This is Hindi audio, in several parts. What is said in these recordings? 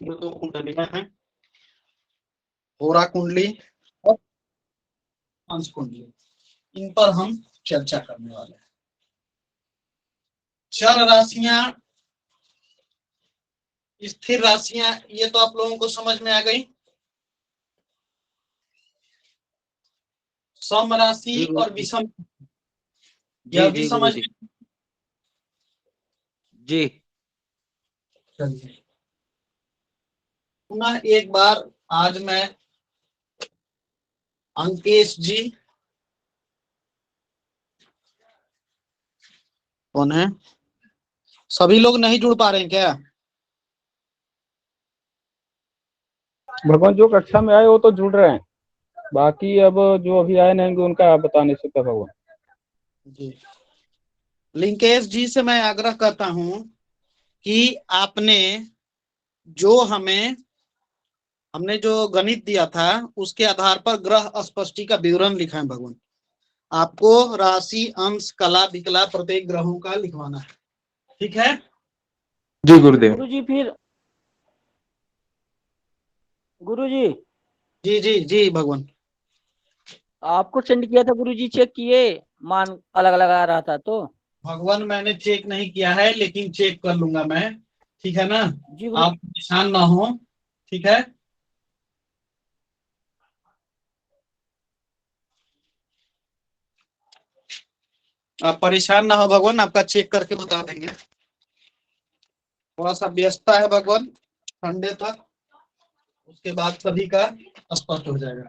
ये दो कुंडलियां हैं, होरा कुंडली और अंश कुंडली, इन पर हम चर्चा करने वाले हैं। चर राशियां, स्थिर राशियां, ये तो आप लोगों को समझ में आ गई। सम राशि और विषम, यह भी समझ में। जी चलिए पुनः एक बार आज मैं अंकेश जी, कौन है, सभी लोग नहीं जुड़ पा रहे हैं क्या? भगवान जो कक्षा में आए वो तो जुड़ रहे हैं, बाकी अब जो अभी आए नहीं उनका आप बता नहीं सकते भगवान जी, लिंकेश जी से मैं आग्रह करता हूं कि आपने जो हमने जो गणित दिया था उसके आधार पर ग्रह स्पष्टि का विवरण लिखा है भगवान। आपको राशि, अंश, कला, विकला प्रत्येक ग्रहों का लिखवाना है, ठीक है? जी गुरुदेव। गुरुजी, फिर गुरुजी, जी जी जी भगवान, आपको सेंड किया था गुरुजी, चेक किए? मान अलग अलग आ रहा था तो भगवान मैंने चेक नहीं किया है, लेकिन चेक कर लूंगा मैं, ठीक है ना? जी गुरु। आप परेशान ना हो, ठीक है? आप परेशान ना हो भगवान, आपका चेक करके बता देंगे। थोड़ा सा व्यस्तता है भगवान संडे तक, उसके बाद सभी का स्पष्ट हो जाएगा।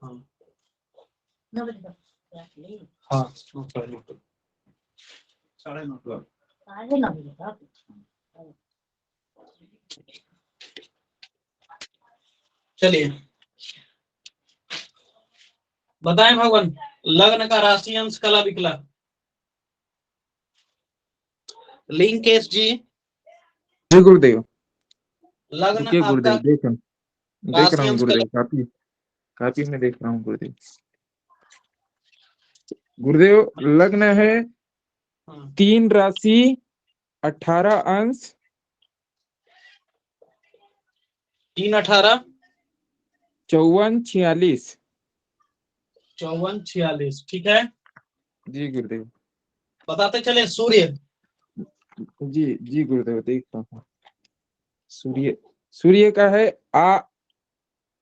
हाँ, 9:30। चलिए बताएं भगवान, लग्न का राशि, अंश, कला, विकला। लिंकेश जी, जी गुरुदेव। लग्न रुकिए आपका गुरुदेव, देख रहा राशि, हूँ अंश, कला। गुरुदेव, काफी काफी में देख रहा हूँ गुरुदेव। गुरुदेव लग्न है हाँ, 3 राशि 18 अंश 3, 18, 54 46। 54, 46, ठीक है? जी गुरुदेव। बताते चले सूर्य, जी जी गुरुदेव, देख रहा हूँ। सूर्य सूर्य का है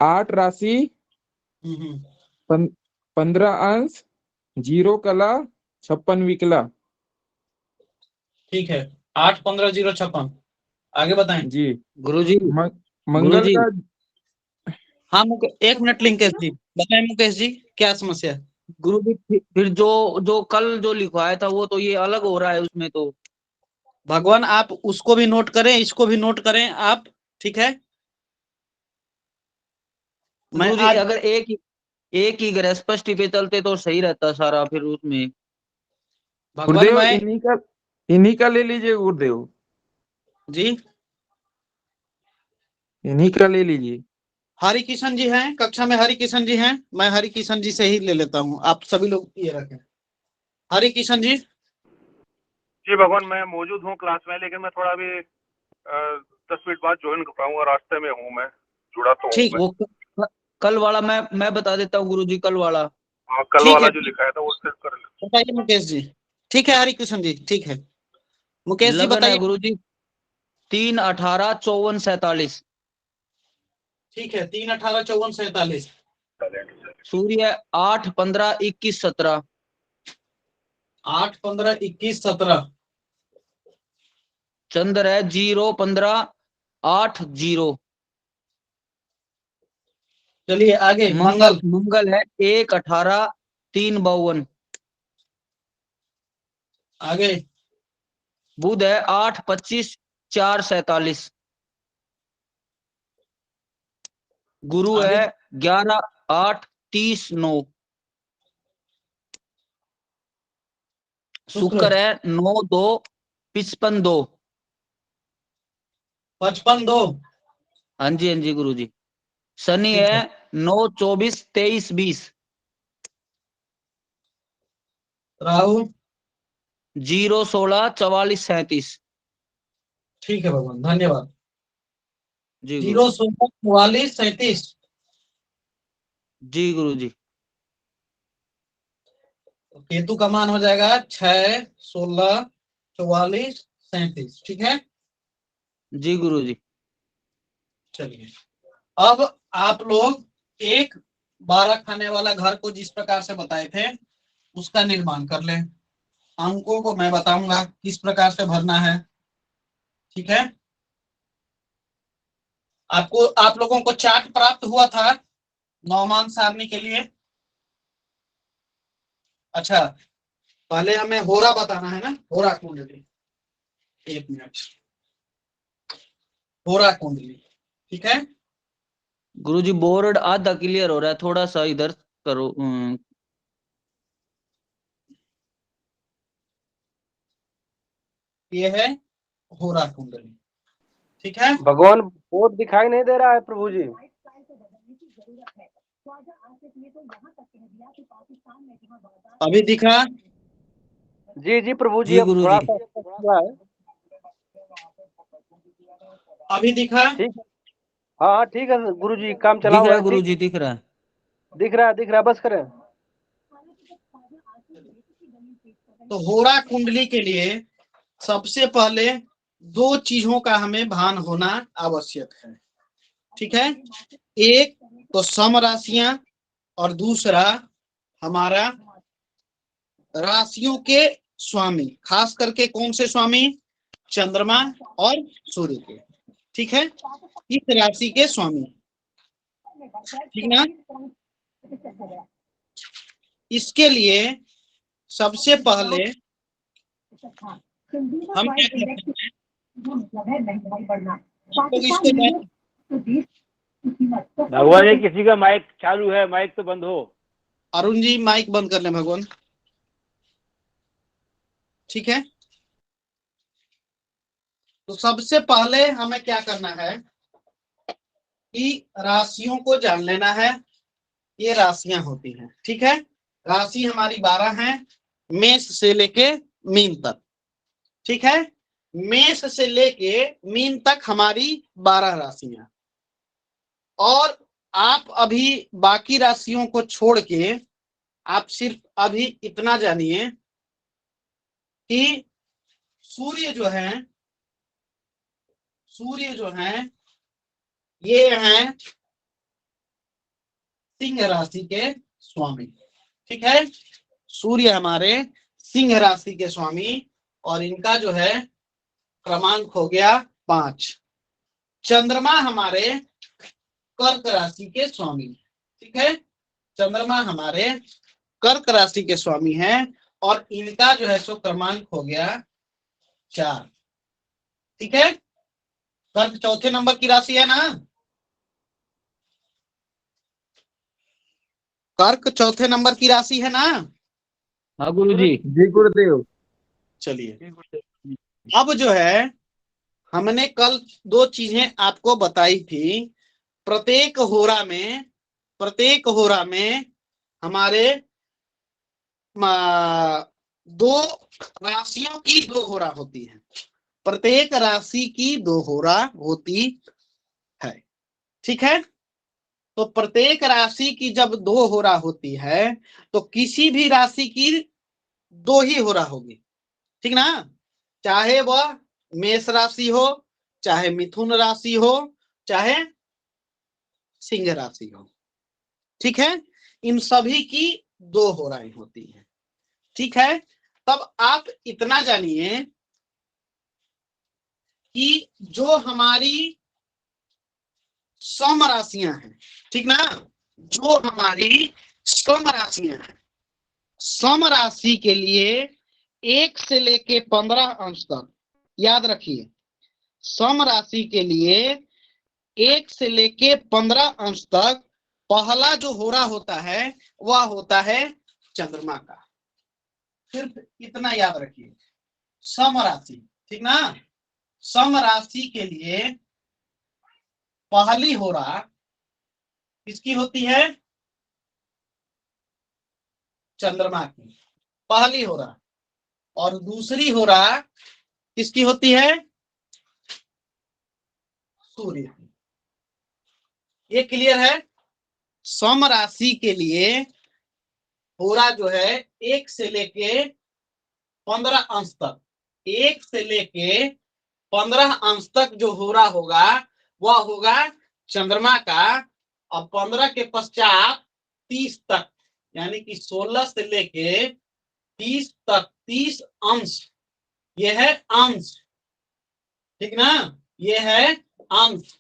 8 राशि 15 अंश 0 कला 56 विकला। ठीक है, 8, 15, 0, 56। आगे बताएं। जी गुरुजी, मंगल गुरुजी, का। हाँ एक मिनट लिंकेश जी, बताएं मुकेश जी, क्या समस्या है? गुरुजी, फिर जो जो कल जो लिखवाया था वो तो ये अलग हो रहा है उसमें तो। भगवान आप उसको भी नोट करें, इसको भी नोट करें आप, ठीक है? मैं गुरुजी, आज अगर एक ही ग्रह स्पष्टि पे चलते तो सही रहता सारा फिर उसमें। भगवान गुरुदेव मैं इन्हीं का ले लीजिए गुरुदेव, जी, इन्हीं का ले लीजिए। हरि किशन जी हैं कक्षा में, हरि किशन जी हैं, मैं हरि किशन जी से ही ले लेता हूँ, आप सभी लोग ये रखें। हरि किशन जी, जी भगवान, मैं मौजूद हूँ क्लास में, लेकिन मैं थोड़ा भी 10 मिनट बाद ज्वाइन कर पाऊंगा, रास्ते में हूँ मैं, जुड़ा तो हूँ ठीक, मैं। वो कल वाला मैं बता देता हूँ गुरुजी, कल वाला। हाँ, कल ठीक वाला है, जो लिखा था वो सेट कर ले। बताइए मुकेश जी। ठीक है हरि किशन जी, ठीक है, मुकेश जी लगन है बताइए। गुरुजी 3, 18, 54, 47। ठीक है, 3, 18, 54, 47। सूर्य 8, 15, 21, 17। 8, 15, 21, 17। चंद्र है 0, 15, 8, 0। चलिए आगे। मंगल। मंगल है 1/18/3/52। आगे। बुध है 8/25/4/47। गुरु आगे। है 11/8/30/9। शुक्र है 9/2/55/2। 55/2। हाँ जी गुरु जी। शनि ठीक है है। 9/24/23/20। राहु। 0/16/44/37। ठीक है भगवान, धन्यवाद। जी गुरु 0/16/44/37। जी गुरु जी। केतु का मान हो जाएगा 6/16/44/37। ठीक है। जी गुरु जी। चलिए, अब आप लोग एक 12 खाने वाला घर को जिस प्रकार से बताए थे उसका निर्माण कर लें। अंकों को मैं बताऊंगा किस प्रकार से भरना है। ठीक है। आप लोगों को चार्ट प्राप्त हुआ था नौमान सारणी के लिए। अच्छा, पहले हमें होरा बताना है ना, होरा कुंडली। 1 मिनट। होरा कुंडली। ठीक है। गुरु जी बोर्ड आधा क्लियर हो रहा है, थोड़ा सा इधर करो। ये है होरा कुंडली। ठीक है। भगवान बोर्ड दिखाई नहीं दे रहा है प्रभु जी। अभी दिखा? जी जी प्रभु जी, जी अब गुरु थोड़ा जी। सा हुआ है। अभी दिखा? ठीक, हाँ हाँ ठीक है गुरु जी, काम दिख चलाओ रहा है। है गुरु ठीक, जी, दिख रहा है। दिख रहा है, बस करें। तो होरा कुंडली के लिए सबसे पहले 2 चीजों का हमें भान होना आवश्यक है। ठीक है। एक तो सम राशियां और दूसरा हमारा राशियों के स्वामी, खास करके कौन से स्वामी? चंद्रमा और सूर्य के। ठीक है। इस राशि के स्वामी। ठीक ना? इसके लिए सबसे पहले हम क्या करते हैं, आप लोग इसको भगवान जी किसी का माइक चालू है, माइक तो बंद हो। अरुण जी माइक बंद कर लें भगवान। ठीक है। तो सबसे पहले हमें क्या करना है कि राशियों को जान लेना है। ये राशियां होती हैं। ठीक है। राशि हमारी 12 हैं, मेष से लेके मीन तक। ठीक है। मेष से लेके मीन तक हमारी 12 राशियां। और आप अभी बाकी राशियों को छोड़ के आप सिर्फ अभी इतना जानिए कि सूर्य जो है ये हैं सिंह राशि के स्वामी। ठीक है। सूर्य हमारे सिंह राशि के स्वामी और इनका जो है क्रमांक हो गया 5। चंद्रमा हमारे कर्क राशि के स्वामी। ठीक है। चंद्रमा हमारे कर्क राशि के स्वामी हैं और इनका जो है सो क्रमांक हो गया 4। ठीक है। कर्क चौथे नंबर की राशि है ना? कर्क चौथे नंबर की राशि है ना? हाँ गुरु जी। जी गुरुदेव। चलिए, अब जो है हमने कल 2 चीजें आपको बताई थी। प्रत्येक होरा में हमारे 2 राशियों की 2 होरा होती है। प्रत्येक राशि की 2 होरा होती है। ठीक है। तो प्रत्येक राशि की जब 2 होरा होती है तो किसी भी राशि की 2 ही होरा होगी। ठीक ना? चाहे वह मेष राशि हो, चाहे मिथुन राशि हो, चाहे सिंह राशि हो। ठीक है। इन सभी की 2 होराएं होती हैं। ठीक है। तब आप इतना जानिए कि जो हमारी सम राशियां हैं, ठीक ना, जो हमारी सम राशियां हैं, सम राशि के लिए 1 से लेके 15 अंश तक, याद रखिए, सम राशि के लिए 1 से लेके 15 अंश तक पहला जो होरा होता है वह होता है चंद्रमा का। सिर्फ इतना याद रखिए, सम राशि, ठीक ना। सम राशि के लिए पहली होरा किसकी होती है? चंद्रमा की, पहली होरा। और दूसरी होरा किसकी होती है? सूर्य की। ये क्लियर है? सम राशि के लिए होरा जो है 1 से लेके 15 अंश तक, 1 से लेके 15 अंश तक जो होरा होगा वह होगा चंद्रमा का। और 15 के पश्चात 30 तक, यानी कि 16 से लेके 30 तक, 30 अंश, ये है अंश, ठीक ना, ये है अंश,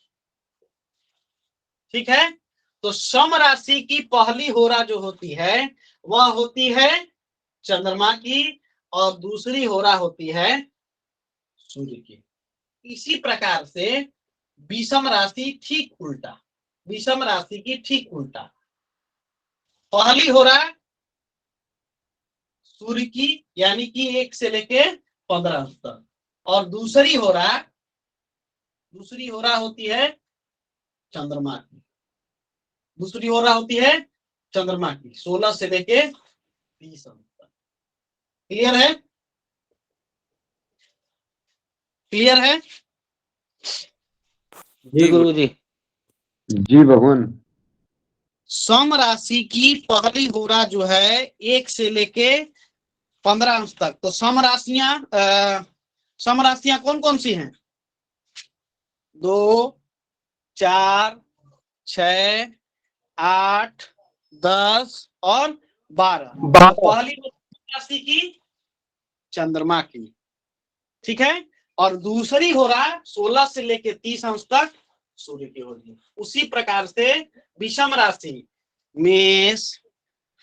ठीक है। तो सम राशि की पहली होरा जो होती है वह होती है चंद्रमा की, और दूसरी होरा होती है सूर्य की। इसी प्रकार से विषम राशि ठीक उल्टा, विषम राशि की ठीक उल्टा, पहली होरा सूर्य की, यानी कि 1 से लेके 15 तक, और दूसरी होरा होती है चंद्रमा की, दूसरी होरा होती है चंद्रमा की, 16 से लेके 30 तक। क्लियर है? क्लियर है? जी गुरु जी। जी भगवान। सम राशि की पहली होरा जो है 1 से लेके 15 अंश तक। तो सम राशियां कौन कौन सी हैं? 2, 4, 6, 8, 10 और 12। पहली राशि की चंद्रमा की, ठीक है। और दूसरी होरा 16 से लेके 30 अंश तक सूर्य की होगी। उसी प्रकार से विषम राशि मेष,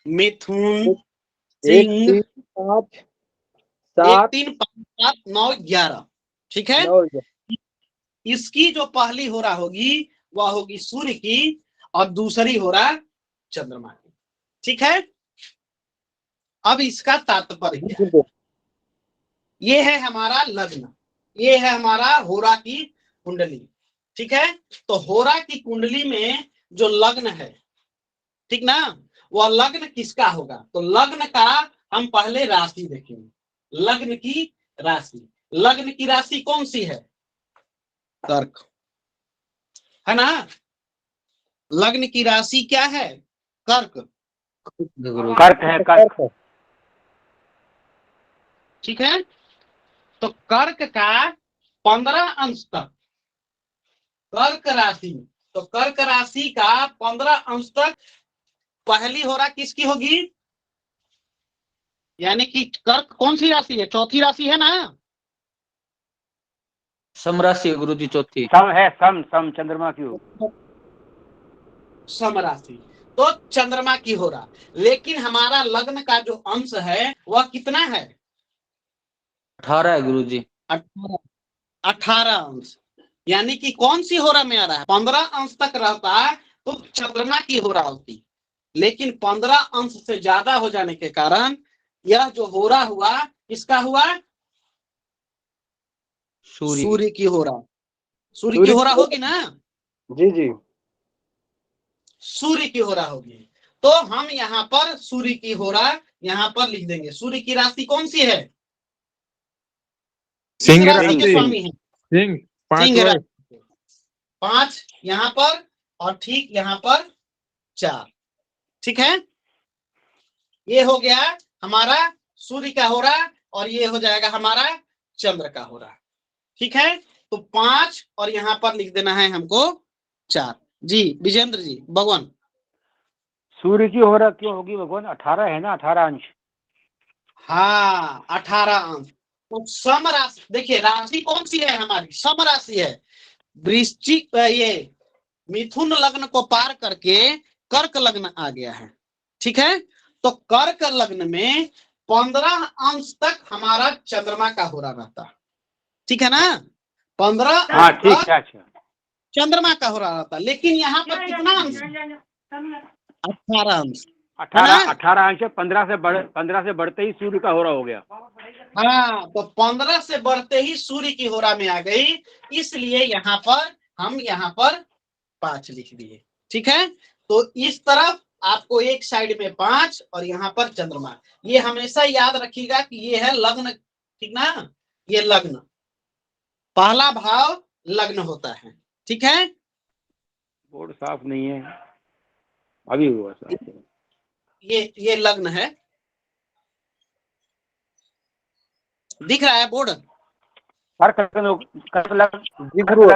मिथुन, सिंह, 1, 3, 5, 1, 7, 3, 5, 7, 9, 11, ठीक है। 9। इसकी जो पहली होरा होगी वह होगी सूर्य की, और दूसरी होरा चंद्रमा की, ठीक है। अब इसका तात्पर्य क्या है? ये है हमारा लग्न, ये है हमारा होरा की कुंडली, ठीक है। तो होरा की कुंडली में जो लग्न है, ठीक ना, वह लग्न किसका होगा? तो लग्न का हम पहले राशि देखेंगे। लग्न की राशि, लग्न की राशि कौन सी है? कर्क, है ना। लग्न की राशि क्या है? कर्क, कर्क है, कर्क। ठीक है। तो कर्क का 15 अंश तक, कर्क राशि, तो कर्क राशि का 15 अंश तक पहली होरा किसकी होगी? यानी कि कर्क कौन सी राशि है? चौथी राशि है ना। सम राशि गुरु जी, चौथी। सम है, सम चंद्रमा की हो। सम राशि तो चंद्रमा की हो रहा, लेकिन हमारा लग्न का जो अंश है वह कितना है? 18 है गुरु जी। 18 अंश। यानी कि कौन सी होरा में आ रहा है? 15 अंश तक रहता है तो चंद्रमा की होरा होती, लेकिन 15 अंश से ज्यादा हो जाने के कारण यह जो होरा हुआ किसका हुआ? सूर्य की होरा। सूर्य की होरा होगी ना। जी जी। सूर्य की होरा होगी। तो हम यहाँ पर सूर्य की होरा यहाँ पर लिख देंगे। सूर्य की राशि कौन सी है? सिंह राशि के राशि, स्वामी हैं सिंह 5 सिंह वर्ष। राशि। 5 यहाँ पर और ठीक यहाँ पर 4, ठीक है। ये हो गया हमारा सूर्य का होरा, और ये हो जाएगा हमारा चंद्र का होरा, ठीक है। तो 5 और यहाँ पर लिख देना है हमको 4। जी विजेंद्र जी, भगवान। सूर्य की होरा क्यों होगी भगवान? 18 है ना, 18 अंश। हाँ 18 अंश। तो सम राशि, देखिए राशि कौन सी है हमारी? सम राशि है। वृश्चिक, ये मिथुन लग्न को पार करके कर्क लग्न आ गया है। ठीक है, तो कर्क लग्न में 15 अंश तक हमारा चंद्रमा का हो रहा रहता। ठीक है ना, 15 हाँ अंश ठीक तक है। अच्छा चंद्रमा का हो रहा रहता, लेकिन यहाँ पर कितना अंश? 18 अंश। 18 अंश 15 से बढ़ते ही सूर्य का हो रहा हो गया। हाँ, तो 15 से बढ़ते ही सूर्य की होरा में आ गई, इसलिए यहाँ पर हम यहाँ पर 5 लिख दिए। ठीक है, तो इस तरफ आपको एक साइड में 5 और यहाँ पर चंद्रमा। ये हमेशा याद रखिएगा कि ये है लग्न। ठीक ना, ये लग्न, पहला भाव लग्न होता है। ठीक है, बोर्ड साफ नहीं है, अभी हुआ साफ। ये लग्न है, दिख रहा है बोर्ड? जी गुरु,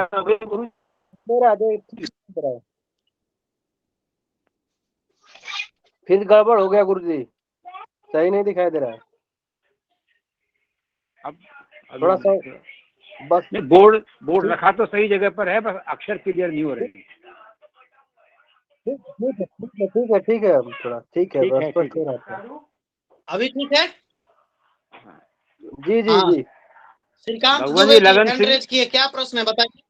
फिर गड़बड़ हो गया गुरु जी, सही नहीं दिखाई दे रहा है। अब थोड़ा सा बस बोर्ड रखा तो सही जगह पर है, बस अक्षर क्लियर नहीं हो रहे। ठीक है थोड़ा ठीक है, बस स्पष्ट हो रहा है। अभी ठीक है? जी जी हाँ। जी। श्रीकांत भगवान दुबे जी, जी लगन हैंड सिंह। रेज किए, क्या प्रश्न है बताइए।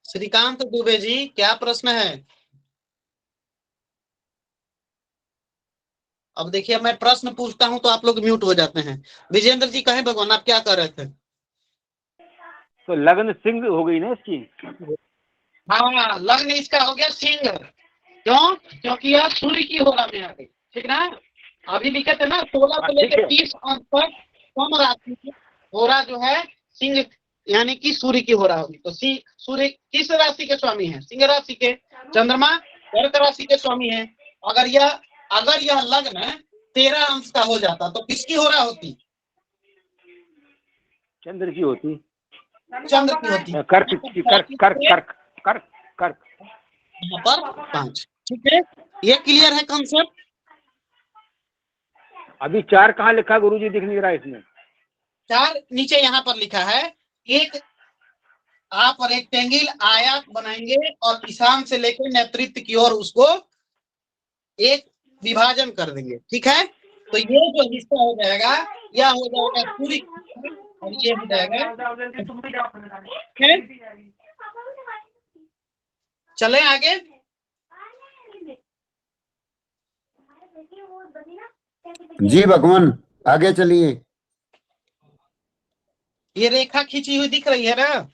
श्रीकांत दुबे जी, क्या प्रश्न है? अब देखिए, मैं प्रश्न पूछता हूं तो आप लोग म्यूट हो जाते हैं। विजेंद्र जी कहें भगवान, आप क्या कर रहे थे? तो लगन सिंह हो गई ना इसकी। हाँ, लग्न इसका हो गया सिंह। क्यों? क्योंकि यह सूर्य की होरा में आ गई। ठीक ना, अभी लिखे थे ना 16 से लेकर 30 अंक तक कम राशि की होरा जो है सिंह, यानी कि सूर्य की होरा होगी। तो सूर्य किस राशि के स्वामी है? सिंह राशि के। चंद्रमा कर्क राशि के स्वामी है। अगर यह लग्न 13 अंश का हो जाता तो किसकी होरा होती? चंद्र की होती। चंद्र की होती। कर्क यहाँ पर 5। ठीक है, ये क्लियर है कॉन्सेप्ट? अभी 4 कहाँ लिखा गुरुजी, दिख नहीं रहा इसमें। 4 नीचे यहाँ पर लिखा है। एक आप रेक्टेंगल आयत बनाएंगे और ईशान से लेकर नेतृत्व की ओर उसको एक विभाजन कर देंगे। ठीक है, तो ये जो हिस्सा हो जाएगा यह हो जाएगा सूर्य और ये हो जाएगा। चले आगे। जी भगवान, आगे चलिए। ये रेखा खींची हुई दिख रही है ना?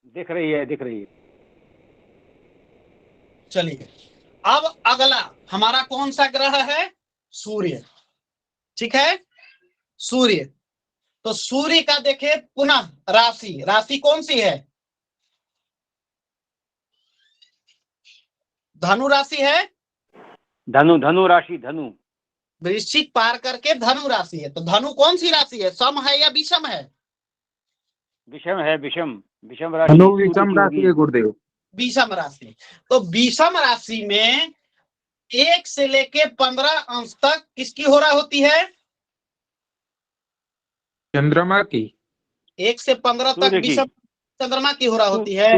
दिख रही है। चलिए, अब अगला हमारा कौन सा ग्रह है? सूर्य। ठीक है, सूर्य। तो सूर्य का देखे पुनः राशि कौन सी है? धनु राशि है। धनु राशि। वृश्चिक पार करके धनु राशि है। तो धनु कौन सी राशि है? सम है या विषम है? विषम है, विषम राशि। विषम राशि है गुरुदेव। विषम राशि। तो विषम राशि में 1 से लेके 15 अंश तक किसकी होरा होती है? चंद्रमा की। 1 से 15 तक विषम चंद्रमा की होरा होती है।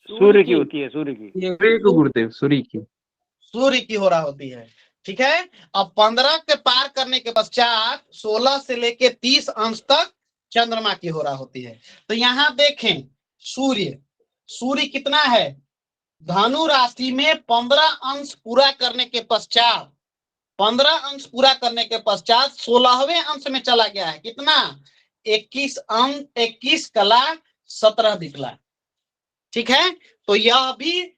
सूर्य की होती है। सूर्य की गुरुदेव, सूर्य की होरा होती है। ठीक है, अब 15 के पार करने के पश्चात 16 से लेके 30 अंश तक चंद्रमा की होरा होती है। तो यहाँ देखें, सूर्य कितना है? धनु राशि में 15 अंश पूरा करने के पश्चात 16वें अंश में चला गया है। कितना? 21 अंश, 21 कला 17 दिखला। ठीक है, तो यह भी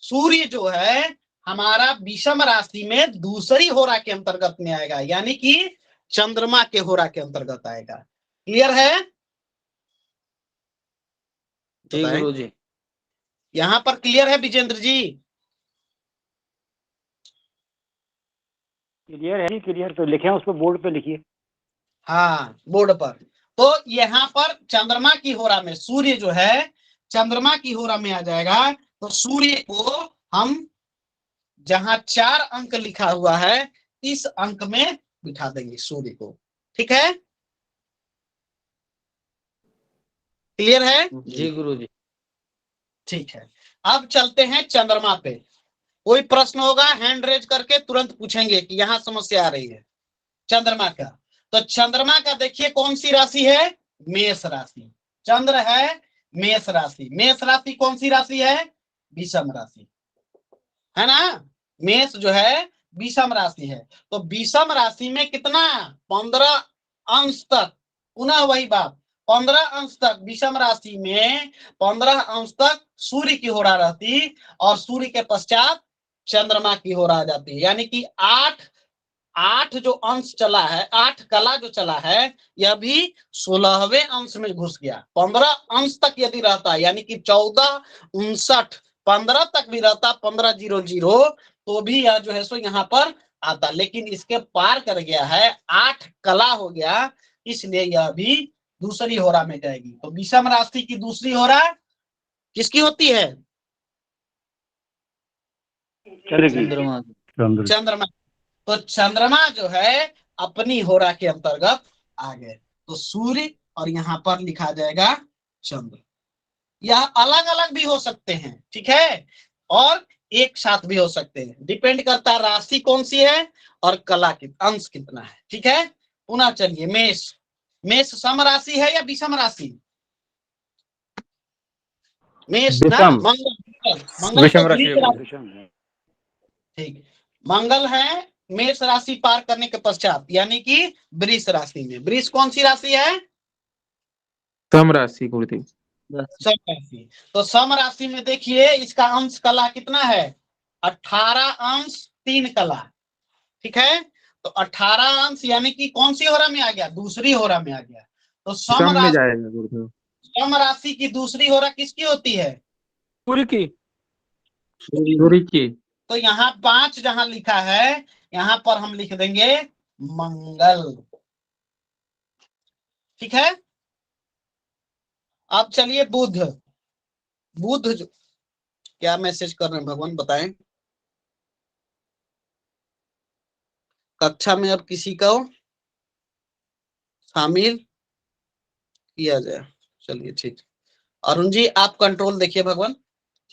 सूर्य जो है हमारा विषम राशि में दूसरी होरा के अंतर्गत में आएगा, यानी कि चंद्रमा के होरा के अंतर्गत आएगा। क्लियर है? जी गुरु जी। यहां पर क्लियर है विजेंद्र जी? क्लियर तो लिखे हैं उस पर, बोर्ड पे लिखिए। हाँ, बोर्ड पर। तो यहाँ पर चंद्रमा की होरा में सूर्य जो है चंद्रमा की होरा में आ जाएगा। तो सूर्य को हम जहां 4 अंक लिखा हुआ है इस अंक में बिठा देंगे सूर्य को। ठीक है, क्लियर है? जी गुरुजी। ठीक है, अब चलते हैं चंद्रमा पे। कोई प्रश्न होगा हैंड रेज करके तुरंत पूछेंगे कि यहां समस्या आ रही है चंद्रमा का। तो चंद्रमा का देखिए कौन सी राशि है? मेष राशि। चंद्र है मेष राशि। मेष राशि कौन सी राशि है? विषम राशि है ना। मेष जो है विषम राशि है। तो विषम राशि में कितना? 15 अंश तक। पुनः वही बात, 15 अंश तक विषम राशि में 15 अंश तक सूर्य की होरा रहती और सूर्य के पश्चात चंद्रमा की होरा आ जाती है। यानी कि 8 जो अंश चला है, 8 कला जो चला है, यह भी 16वें अंश में घुस गया। 15 अंश तक यदि रहता यानी कि 14 59 15 तक भी रहता, 1500 तो भी यह जो है सो यहाँ पर आता, लेकिन इसके पार कर गया है, 8 कला हो गया, इसलिए यह भी दूसरी होरा में जाएगी। तो विषम राशि की दूसरी होरा किसकी होती है? चंद्रमा। चंद्रमा। तो चंद्रमा जो है अपनी होरा के अंतर्गत आ गए। तो सूर्य और यहाँ पर लिखा जाएगा चंद्र। यह अलग अलग भी हो सकते हैं, ठीक है, और एक साथ भी हो सकते हैं, डिपेंड करता है राशि कौन सी है और कला की अंश कितना है। ठीक है, पुनः चलिए मेष। मेष सम राशि है या विषम राशि? मेष ना, मंगल। मंगल विषम तो राशि वृष राशि। ठीक, मंगल है मेष राशि पार करने के पश्चात, यानी कि वृष राशि में। वृष कौन सी राशि है? सम राशि गुरुदेव। सम राशि। तो सम राशि में देखिए इसका अंश कला कितना है? 18 अंश 3 कला। ठीक है, तो 18 अंश यानी कि कौन सी होरा में आ गया? दूसरी होरा में आ गया। तो सम में जाएगा गुरुदेव। सम राशि की दूसरी होरा किसकी होती है? सूर्य की। सूर्य की। तो यहाँ 5 जहां लिखा है, यहाँ पर हम लिख देंगे मंगल। ठीक है, अब चलिए बुध। बुध क्या मैसेज कर रहे हैं भगवान बताएं। कक्षा में अब किसी को शामिल किया जाए। चलिए ठीक, अरुण जी आप कंट्रोल देखिए भगवान।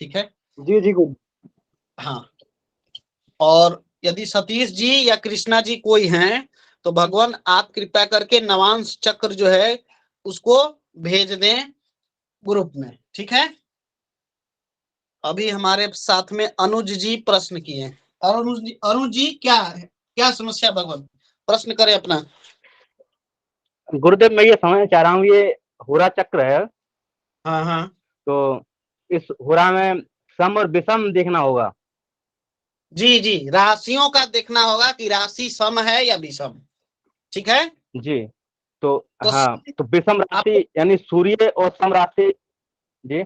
ठीक है, जी जी गुड। हाँ, और यदि सतीश जी या कृष्णा जी कोई हैं तो भगवान आप कृपया करके नवांश चक्र जो है उसको भेज दें ग्रुप में। ठीक है, अभी हमारे साथ में अनुज जी प्रश्न किए। अनुज जी क्या समस्या भगवान? प्रश्न करें अपना। गुरुदेव मैं ये समझना चाह रहा हूँ, ये होरा चक्र है, हाँ हाँ, तो इस होरा में सम और विषम देखना होगा। जी जी, राशियों का देखना होगा कि राशि सम है या विषम। ठीक है, जी, तो तो हाँ, तो विषम राशि यानी सूर्य और सम राशि। जी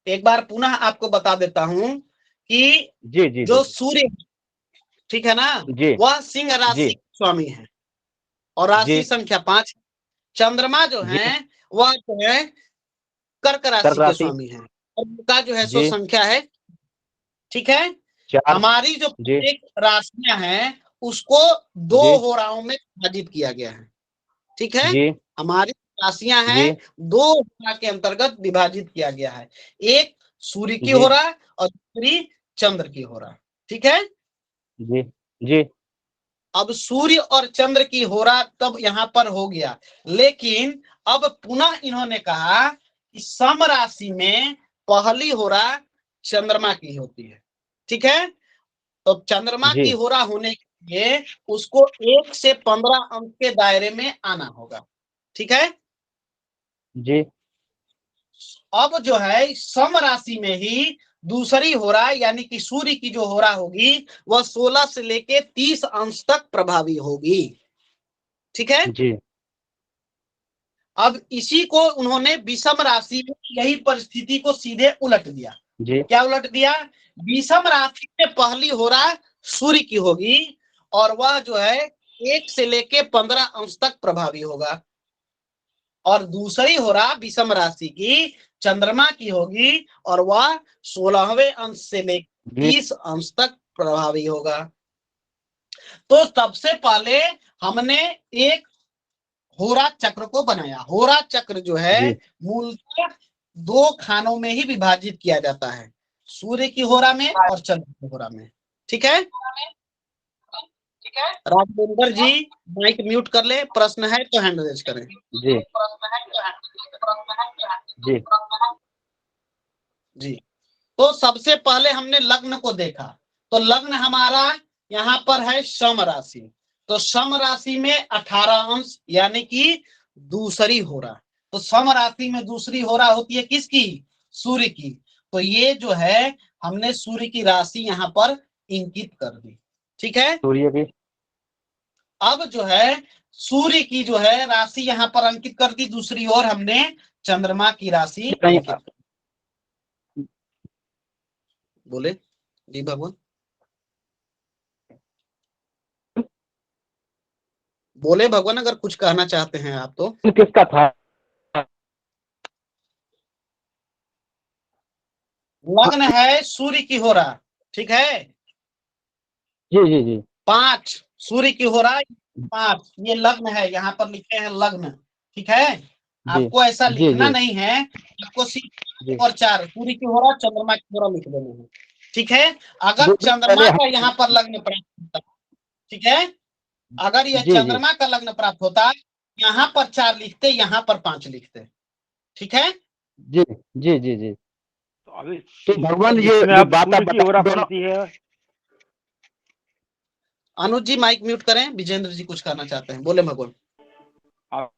एक बार पुनः आपको बता देता हूं कि जी जी जो जी सूर्य, ठीक है ना, जी वह सिंह राशि जी स्वामी है और राशि जी संख्या 5। चंद्रमा जो जी है वह जो है कर्क कर्क राशि के राशि। स्वामी है और उनका जो है सो जी संख्या है। ठीक है, 4। हमारी जो जी एक राशियां हैं उसको 2 जी होराओं में विभाजित किया गया है। ठीक है, जी हमारी राशियां हैं जी 2 होरा के अंतर्गत विभाजित किया गया है, एक सूर्य की जी होरा और दूसरी चंद्र की होरा। ठीक है, जी जी अब सूर्य और चंद्र की होरा तब यहां पर हो गया, लेकिन अब पुनः इन्होंने कहा कि सम राशि में पहली होरा चंद्रमा की होती है। ठीक है, तो चंद्रमा जी की होरा होने के लिए उसको 1 से 15 अंक के दायरे में आना होगा। ठीक है, जी अब जो है सम राशि में ही दूसरी होरा यानी कि सूर्य की जो होरा होगी वह 16 से लेके 30 अंश तक प्रभावी होगी। ठीक है, जी अब इसी को उन्होंने विषम राशि में यही परिस्थिति को सीधे उलट दिया। जी क्या उलट दिया? विषम राशि में पहली होरा सूर्य की होगी और वह जो है 1 से लेके 15 अंश तक प्रभावी होगा, और दूसरी होरा विषम राशि की चंद्रमा की होगी और वह 16वें अंश से लेकर 30 अंश तक प्रभावी होगा। तो सबसे पहले हमने एक होरा चक्र को बनाया। होरा चक्र जो है जी। मूलतः 2 खानों में ही विभाजित किया जाता है, सूर्य की होरा में और चंद्र की होरा में। ठीक है, राजेंद्र जी माइक म्यूट कर ले, प्रश्न है तो हैंड रेज करें। जी जी जी, तो सबसे पहले हमने लग्न को देखा, तो लग्न हमारा यहाँ पर है सम राशि, तो सम राशि में 18 अंश यानी कि दूसरी होरा। तो सम राशि में दूसरी होरा होती है किसकी? सूर्य की। तो ये जो है हमने सूर्य की राशि यहाँ पर इंकित कर दी। ठीक है, सूर्य की अब जो है सूर्य की जो है राशि यहाँ पर अंकित कर दी, दूसरी ओर हमने चंद्रमा की राशि नहीं, अंकित। बोले जी भगवान, बोले भगवान, अगर कुछ कहना चाहते हैं आप तो। किसका था? लग्न है सूर्य की होरा, ठीक है, जी जी जी 5 सूर्य की होरा 5, ये लग्न है, यहाँ पर लिखे हैं लग्न। ठीक है, आपको ऐसा जी लिखना जी नहीं है, आपको सिर्फ जी। और 4 सूर्य की होरा चंद्रमा की होरा लिख देना है। ठीक है, अगर दो दिन चंद्रमा पहले का यहाँ पर लग्न प्राप्त होता, ठीक है, अगर यह जी जी चंद्रमा का लग्न प्राप्त होता, यहाँ पर 4 लिखते, यहाँ पर 5 लिखते। ठीक है, जी जी जी जी। तो अभी तो भगवान ये इसमें जो आप बात आप सूर्य की होरा बता कौन दोनों सी है? अनुज जी माइक म्यूट करें, विजेंद्र जी कुछ कहना चाहते हैं, बोले भगवान। आप-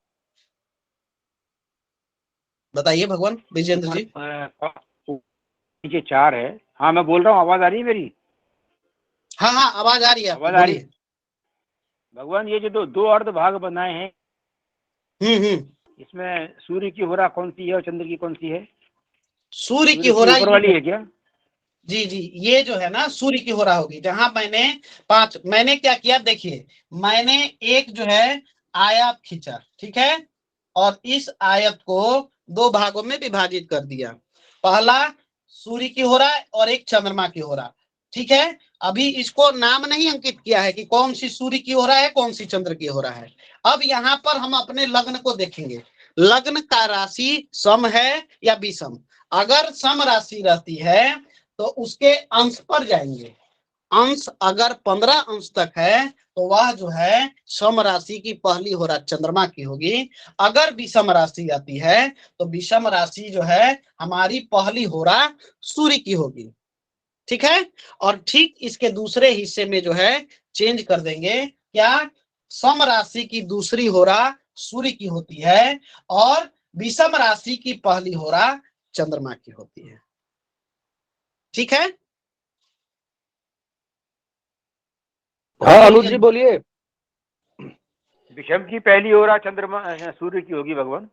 बताइए भगवान विजेंद्र जी। नीचे 4 है। हाँ मैं बोल रहा हूँ, आवाज आ रही है मेरी? हाँ हाँ, आवाज आ रही है आपकी, आवाज आ रही बोलिए। भगवान ये जो दो अर्ध भाग बनाए हैं, इसमें सूर्य की होरा कौन सी है और चंद्र की कौन सी है? सूर्य की सूर्य की होरा ऊपर वाली है क्या? जी जी, ये जो है ना सूर्य की होरा होगी, जहां मैंने 5, मैंने क्या किया देखिए, मैंने एक जो है आयत खींचा, ठीक है, और इस आयत को 2 भागों में विभाजित कर दिया, पहला सूर्य की होरा और एक चंद्रमा की होरा। ठीक है, अभी इसको नाम नहीं अंकित किया है कि कौन सी सूर्य की होरा है, कौन सी चंद्र की होरा है। अब यहाँ पर हम अपने लग्न को देखेंगे, लग्न का राशि सम है या विषम। अगर सम राशि रहती है तो उसके अंश पर जाएंगे, अंश अगर 15 अंश तक है तो वह जो है सम राशि की पहली होरा चंद्रमा की होगी। अगर विषम राशि आती है तो विषम राशि जो है हमारी पहली होरा सूर्य की होगी। ठीक है, और ठीक इसके दूसरे हिस्से में जो है चेंज कर देंगे, क्या सम राशि की दूसरी होरा सूर्य की होती है और विषम राशि की पहली होरा चंद्रमा की होती है। ठीक है, हाँ अनुज जी बोलिए। विषम की पहली होरा चंद्रमा सूर्य की होगी भगवान।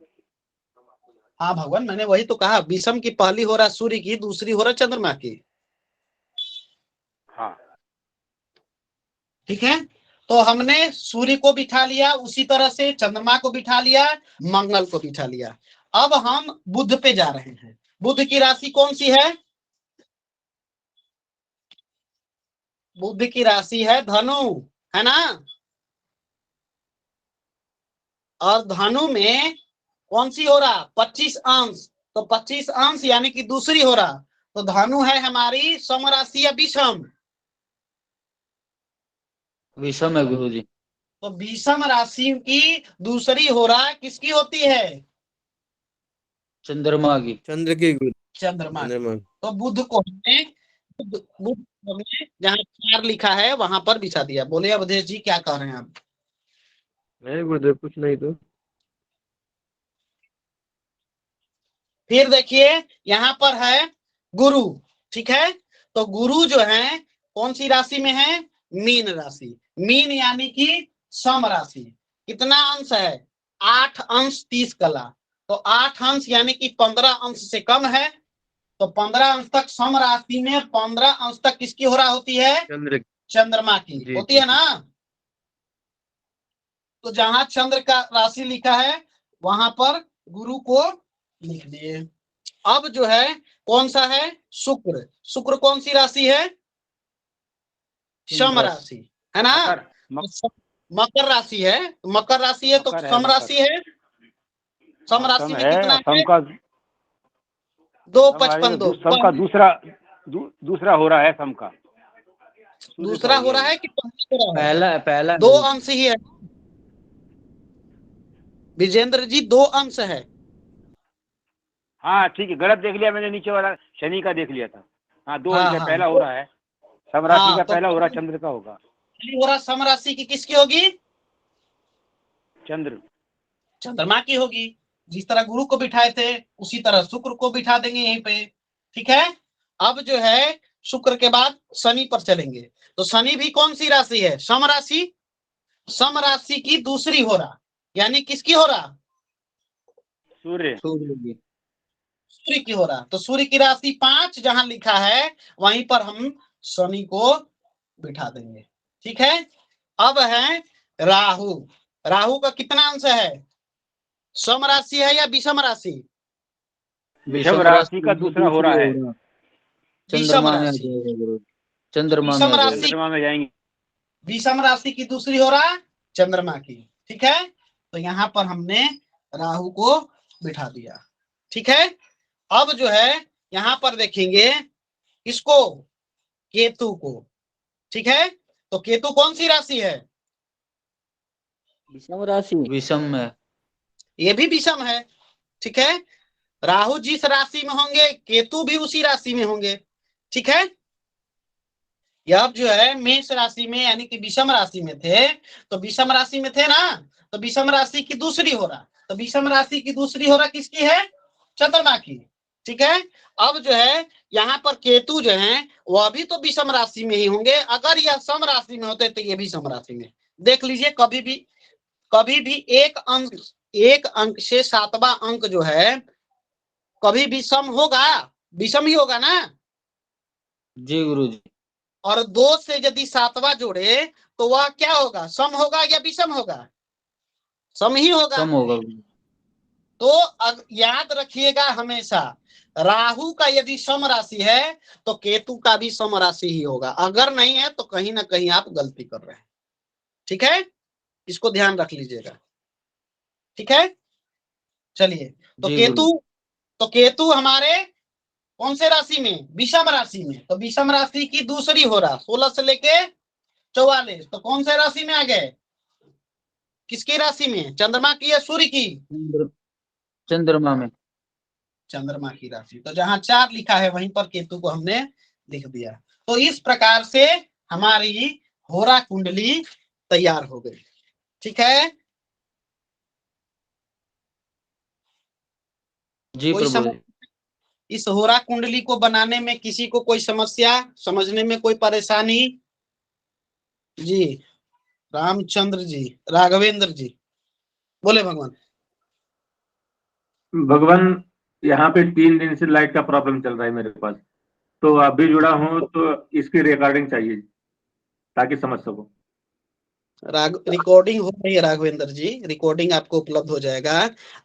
हाँ भगवान, मैंने वही तो कहा, विषम की पहली होरा सूर्य की, दूसरी होरा चंद्रमा की। हाँ ठीक है, तो हमने सूर्य को बिठा लिया, उसी तरह से चंद्रमा को बिठा लिया, मंगल को बिठा लिया। अब हम बुध पे जा रहे हैं। बुध की राशि कौन सी है? बुध की राशि है धनु, है ना, और धनु में कौन सी हो रहा? 25 अंश, तो 25 अंश यानी कि दूसरी हो रहा, तो धनु है हमारी सम राशि या विषम? विषम है गुरुजी। तो विषम राशि की दूसरी हो रहा किसकी होती है? चंद्रमा की। चंद्र की गुरु चंद्रमा की। चंद्रमा तो बुध को हमने जहाँ 4 लिखा है वहां पर बिछा दिया। बोले अवधेश जी क्या कह रहे हैं आप? नहीं गुरुदेव कुछ नहीं तो। फिर देखिए यहाँ पर है गुरु, ठीक है, तो गुरु जो है कौन सी राशि में है? मीन राशि। मीन यानी कि सम राशि। कितना अंश है? 8 अंश 30 कला, तो 8 अंश यानी कि 15 अंश से कम है, तो 15 अंश तक सम राशि में 15 अंश तक किसकी हो रहा होती है? चंद्र चंद्रमा की जी, होती जी, है ना। तो जहां चंद्र का राशि लिखा है वहां पर गुरु को लिख दिए। अब जो है कौन सा है? शुक्र। शुक्र कौन सी राशि है? सम राशि, है ना। मकर मकर राशि है, मकर राशि है तो मकर है, सम मकर। राशि है, सम राशि सम में है कितना और है? सम का 255 सम का दूसरा हो रहा है सम का। दूसरा हो रहा है कि पहला हो रहा है? पहला पहला दो अंश ही है विजेंद्र जी, 2 अंश है। हाँ ठीक है, गलत देख लिया मैंने, नीचे वाला शनि का देख लिया था। हाँ 2 हाँ अंश है, हाँ पहला हो रहा है सम राशि हाँ, का, तो पहला हो रहा है चंद्र का होगा। पहली हो रहा सम राशि की किसकी होगी? चंद्र। चंद्रमा की होगी। जिस तरह गुरु को बिठाए थे उसी तरह शुक्र को बिठा देंगे यहीं पे। ठीक है, अब जो है शुक्र के बाद शनि पर चलेंगे। तो शनि भी कौन सी राशि है? सम राशि। सम राशि की दूसरी हो रहा, यानी किसकी हो रहा? सूर्य। सूर्य की हो रहा। तो सूर्य की राशि 5 जहां लिखा है वहीं पर हम शनि को बिठा देंगे। ठीक है, अब है राहु। राहु का कितना अंश है? सम राशि है या विषम राशि? विषम राशि का दूसरा हो रहा है। विषम चंद्रमा में आ राशि। जाएगा गुरु, चंद्रमा में विषम आ राशि, जाएगा। चंद्रमा में जाएंगे। विषम राशि की दूसरी हो रहा चंद्रमा की। ठीक है, तो यहाँ पर हमने राहु को बिठा दिया। ठीक है, अब जो है यहाँ पर देखेंगे इसको, केतु को। ठीक है, तो केतु कौन सी राशि है? विषम राशि। विषम में। ये भी विषम है। ठीक है, राहु जिस राशि में होंगे केतु भी उसी राशि में होंगे। ठीक है, यह जो है मेष राशि में यानी कि विषम राशि में थे, तो विषम राशि में थे ना, तो विषम राशि की दूसरी हो रहा, तो विषम राशि की दूसरी हो रहा किसकी है? चंद्रमा की। ठीक है, अब जो है यहाँ पर केतु जो है वह भी तो विषम राशि में ही होंगे। अगर यह सम राशि में होते तो ये भी सम राशि में। देख लीजिए, कभी भी एक अंक से 7वां अंक जो है कभी भी सम होगा? विषम ही होगा ना। जी गुरु जी। और 2 से यदि 7वां जोड़े तो वह क्या होगा? सम होगा या विषम होगा? सम ही होगा। सम होगा गुरु। तो याद रखिएगा हमेशा, राहु का यदि सम राशि है तो केतु का भी सम राशि ही होगा। अगर नहीं है तो कहीं ना कहीं आप गलती कर रहे हैं। ठीक है, इसको ध्यान रख लीजिएगा। ठीक है, चलिए, तो जी गुरु। केतु हमारे कौन से राशि में? विषम राशि में। तो विषम राशि की दूसरी हो रहा 16 से लेके 44, तो कौन से राशि में आ गए? किसकी राशि में? चंद्रमा की या सूर्य की? चंद्रमा में। चंद्रमा की राशि। तो जहां 4 लिखा है वहीं पर केतु को हमने लिख दिया। तो इस प्रकार से हमारी होरा कुंडली तैयार हो गई। ठीक है, जी कोई प्रभु जी। इस होरा कुंडली को बनाने में किसी को कोई समस्या, समझने में कोई परेशानी? जी, रामचंद्र जी, राघवेंद्र जी, बोले भगवान। भगवान, यहाँ पे 3 दिन से लाइट का प्रॉब्लम चल रहा है मेरे पास, तो आप भी जुड़ा हूँ तो इसकी रिकॉर्डिंग चाहिए ताकि समझ सकूं। रिकॉर्डिंग हो रही है राघवेंद्र जी, रिकॉर्डिंग आपको उपलब्ध हो जाएगा।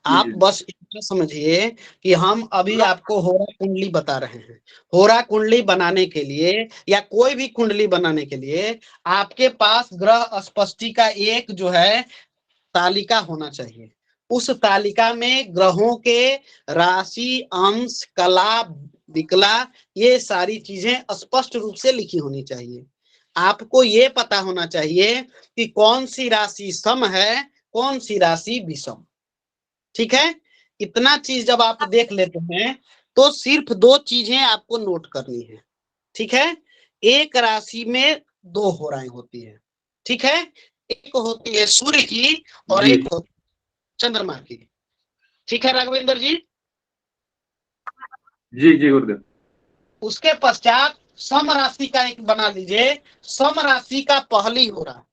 आप जी। बस इतना समझिए कि हम अभी आपको होरा कुंडली बता रहे हैं। होरा कुंडली बनाने के लिए या कोई भी कुंडली बनाने के लिए आपके पास ग्रह स्पष्टि का एक जो है तालिका होना चाहिए। उस तालिका में ग्रहों के राशि, अंश, कला, विकला, ये सारी चीजें स्पष्ट रूप से लिखी होनी चाहिए। आपको ये पता होना चाहिए कि कौन सी राशि सम है, कौन सी राशि विषम। ठीक है, इतना चीज जब आप देख लेते हैं तो सिर्फ 2 चीजें आपको नोट करनी है। ठीक है, एक राशि में 2 होराएं होती है। ठीक है, एक होती है सूर्य की और जी एक होती है चंद्रमा की। ठीक है राघवेंद्र जी। जी जी गुरुदेव। उसके पश्चात सम राशि का एक बना लीजिए। सम राशि का पहली होरा,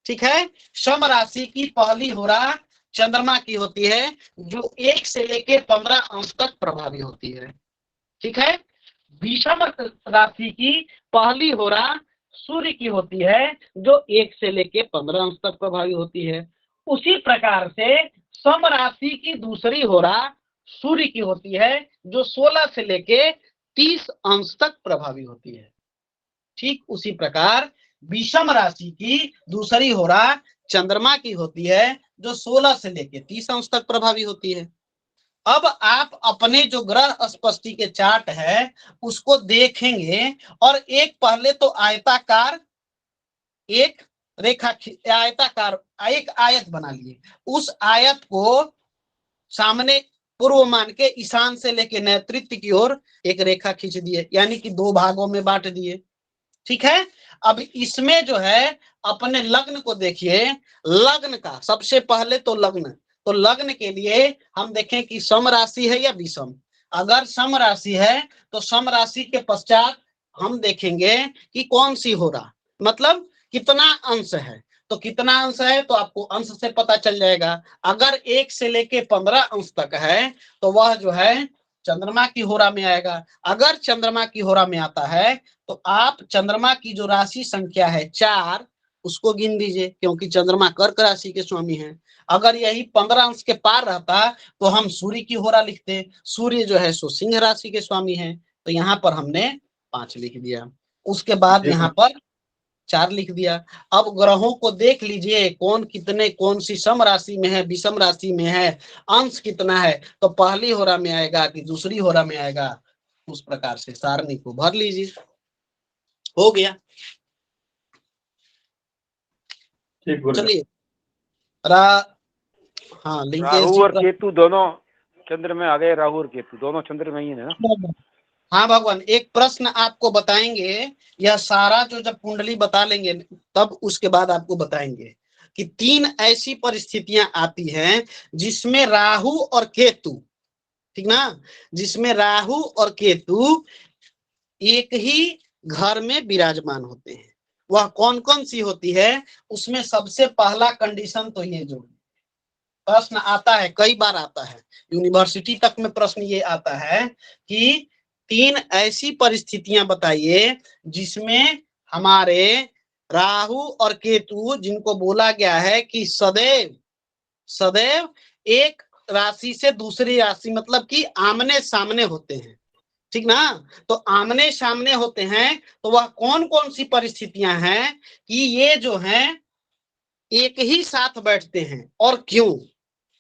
ठीक है, सम राशि की पहली होरा चंद्रमा की होती है जो 1 से लेके 15 अंश तक प्रभावी होती है। ठीक है, विषम राशि की पहली होरा सूर्य की होती है जो 1 से लेके 15 अंश तक प्रभावी होती है। उसी प्रकार से सम राशि की दूसरी होरा सूर्य की होती है जो 16 से लेके 30 अंश तक प्रभावी होती है। ठीक उसी प्रकार विषम राशि की दूसरी होरा चंद्रमा की होती है जो 16 से लेके 30 अंश तक प्रभावी होती है। अब आप अपने जो ग्रह स्पष्टी के चार्ट है उसको देखेंगे और एक पहले तो आयताकार एक आयताकार एक आयत बना लिए, उस आयत को सामने पूर्व मान के ईशान से लेके नैऋत्य की ओर एक रेखा खींच दिए, यानी कि 2 भागों में बांट दिए। ठीक है, अब इसमें जो है अपने लग्न को देखिए, लग्न का सबसे पहले तो लग्न के लिए हम देखें कि सम राशि है या विषम। अगर सम राशि है तो सम राशि के पश्चात हम देखेंगे कि कौन सी हो रहा, मतलब कितना अंश है। तो कितना अंश है तो आपको अंश से पता चल जाएगा। अगर 1 से लेके 15 अंश तक है तो वह जो है चंद्रमा की होरा में आएगा। अगर चंद्रमा की होरा में आता है तो आप चंद्रमा की जो राशि संख्या है 4 उसको गिन दीजिए, क्योंकि चंद्रमा कर्क राशि के स्वामी हैं। अगर यही 15 अंश के पार रहता तो हम सूर्य की होरा लिखते। सूर्य जो है सो सिंह राशि के स्वामी हैं, तो यहाँ पर हमने 5 लिख दिया। उसके बाद यहाँ पर 4 लिख दिया। अब ग्रहों को देख लीजिए कौन सी सम राशि में है, विषम राशि में है, अंश कितना है, तो पहली होरा में आएगा कि दूसरी होरा में आएगा, उस प्रकार से सारणी को भर लीजिए। हो गया। चलिए हाँ, राहु और केतु दोनों चंद्र में आ गए। राहु और केतु दोनों चंद्र में ही है ना। हाँ भगवान, एक प्रश्न आपको बताएंगे, यह सारा जो जब कुंडली बता लेंगे तब उसके बाद आपको बताएंगे कि 3 ऐसी परिस्थितियां आती हैं जिसमें राहु और केतु, ठीक ना, जिसमें राहु और केतु एक ही घर में विराजमान होते हैं। वह कौन कौन सी होती है? उसमें सबसे पहला कंडीशन तो ये जो प्रश्न आता है, कई बार आता है, यूनिवर्सिटी तक में प्रश्न ये आता है कि 3 ऐसी परिस्थितियां बताइए जिसमें हमारे राहु और केतु, जिनको बोला गया है कि सदैव एक राशि से दूसरी राशि, मतलब कि आमने सामने होते हैं, ठीक ना। तो आमने सामने होते हैं तो वह कौन कौन सी परिस्थितियां हैं कि ये जो हैं एक ही साथ बैठते हैं, और क्यों?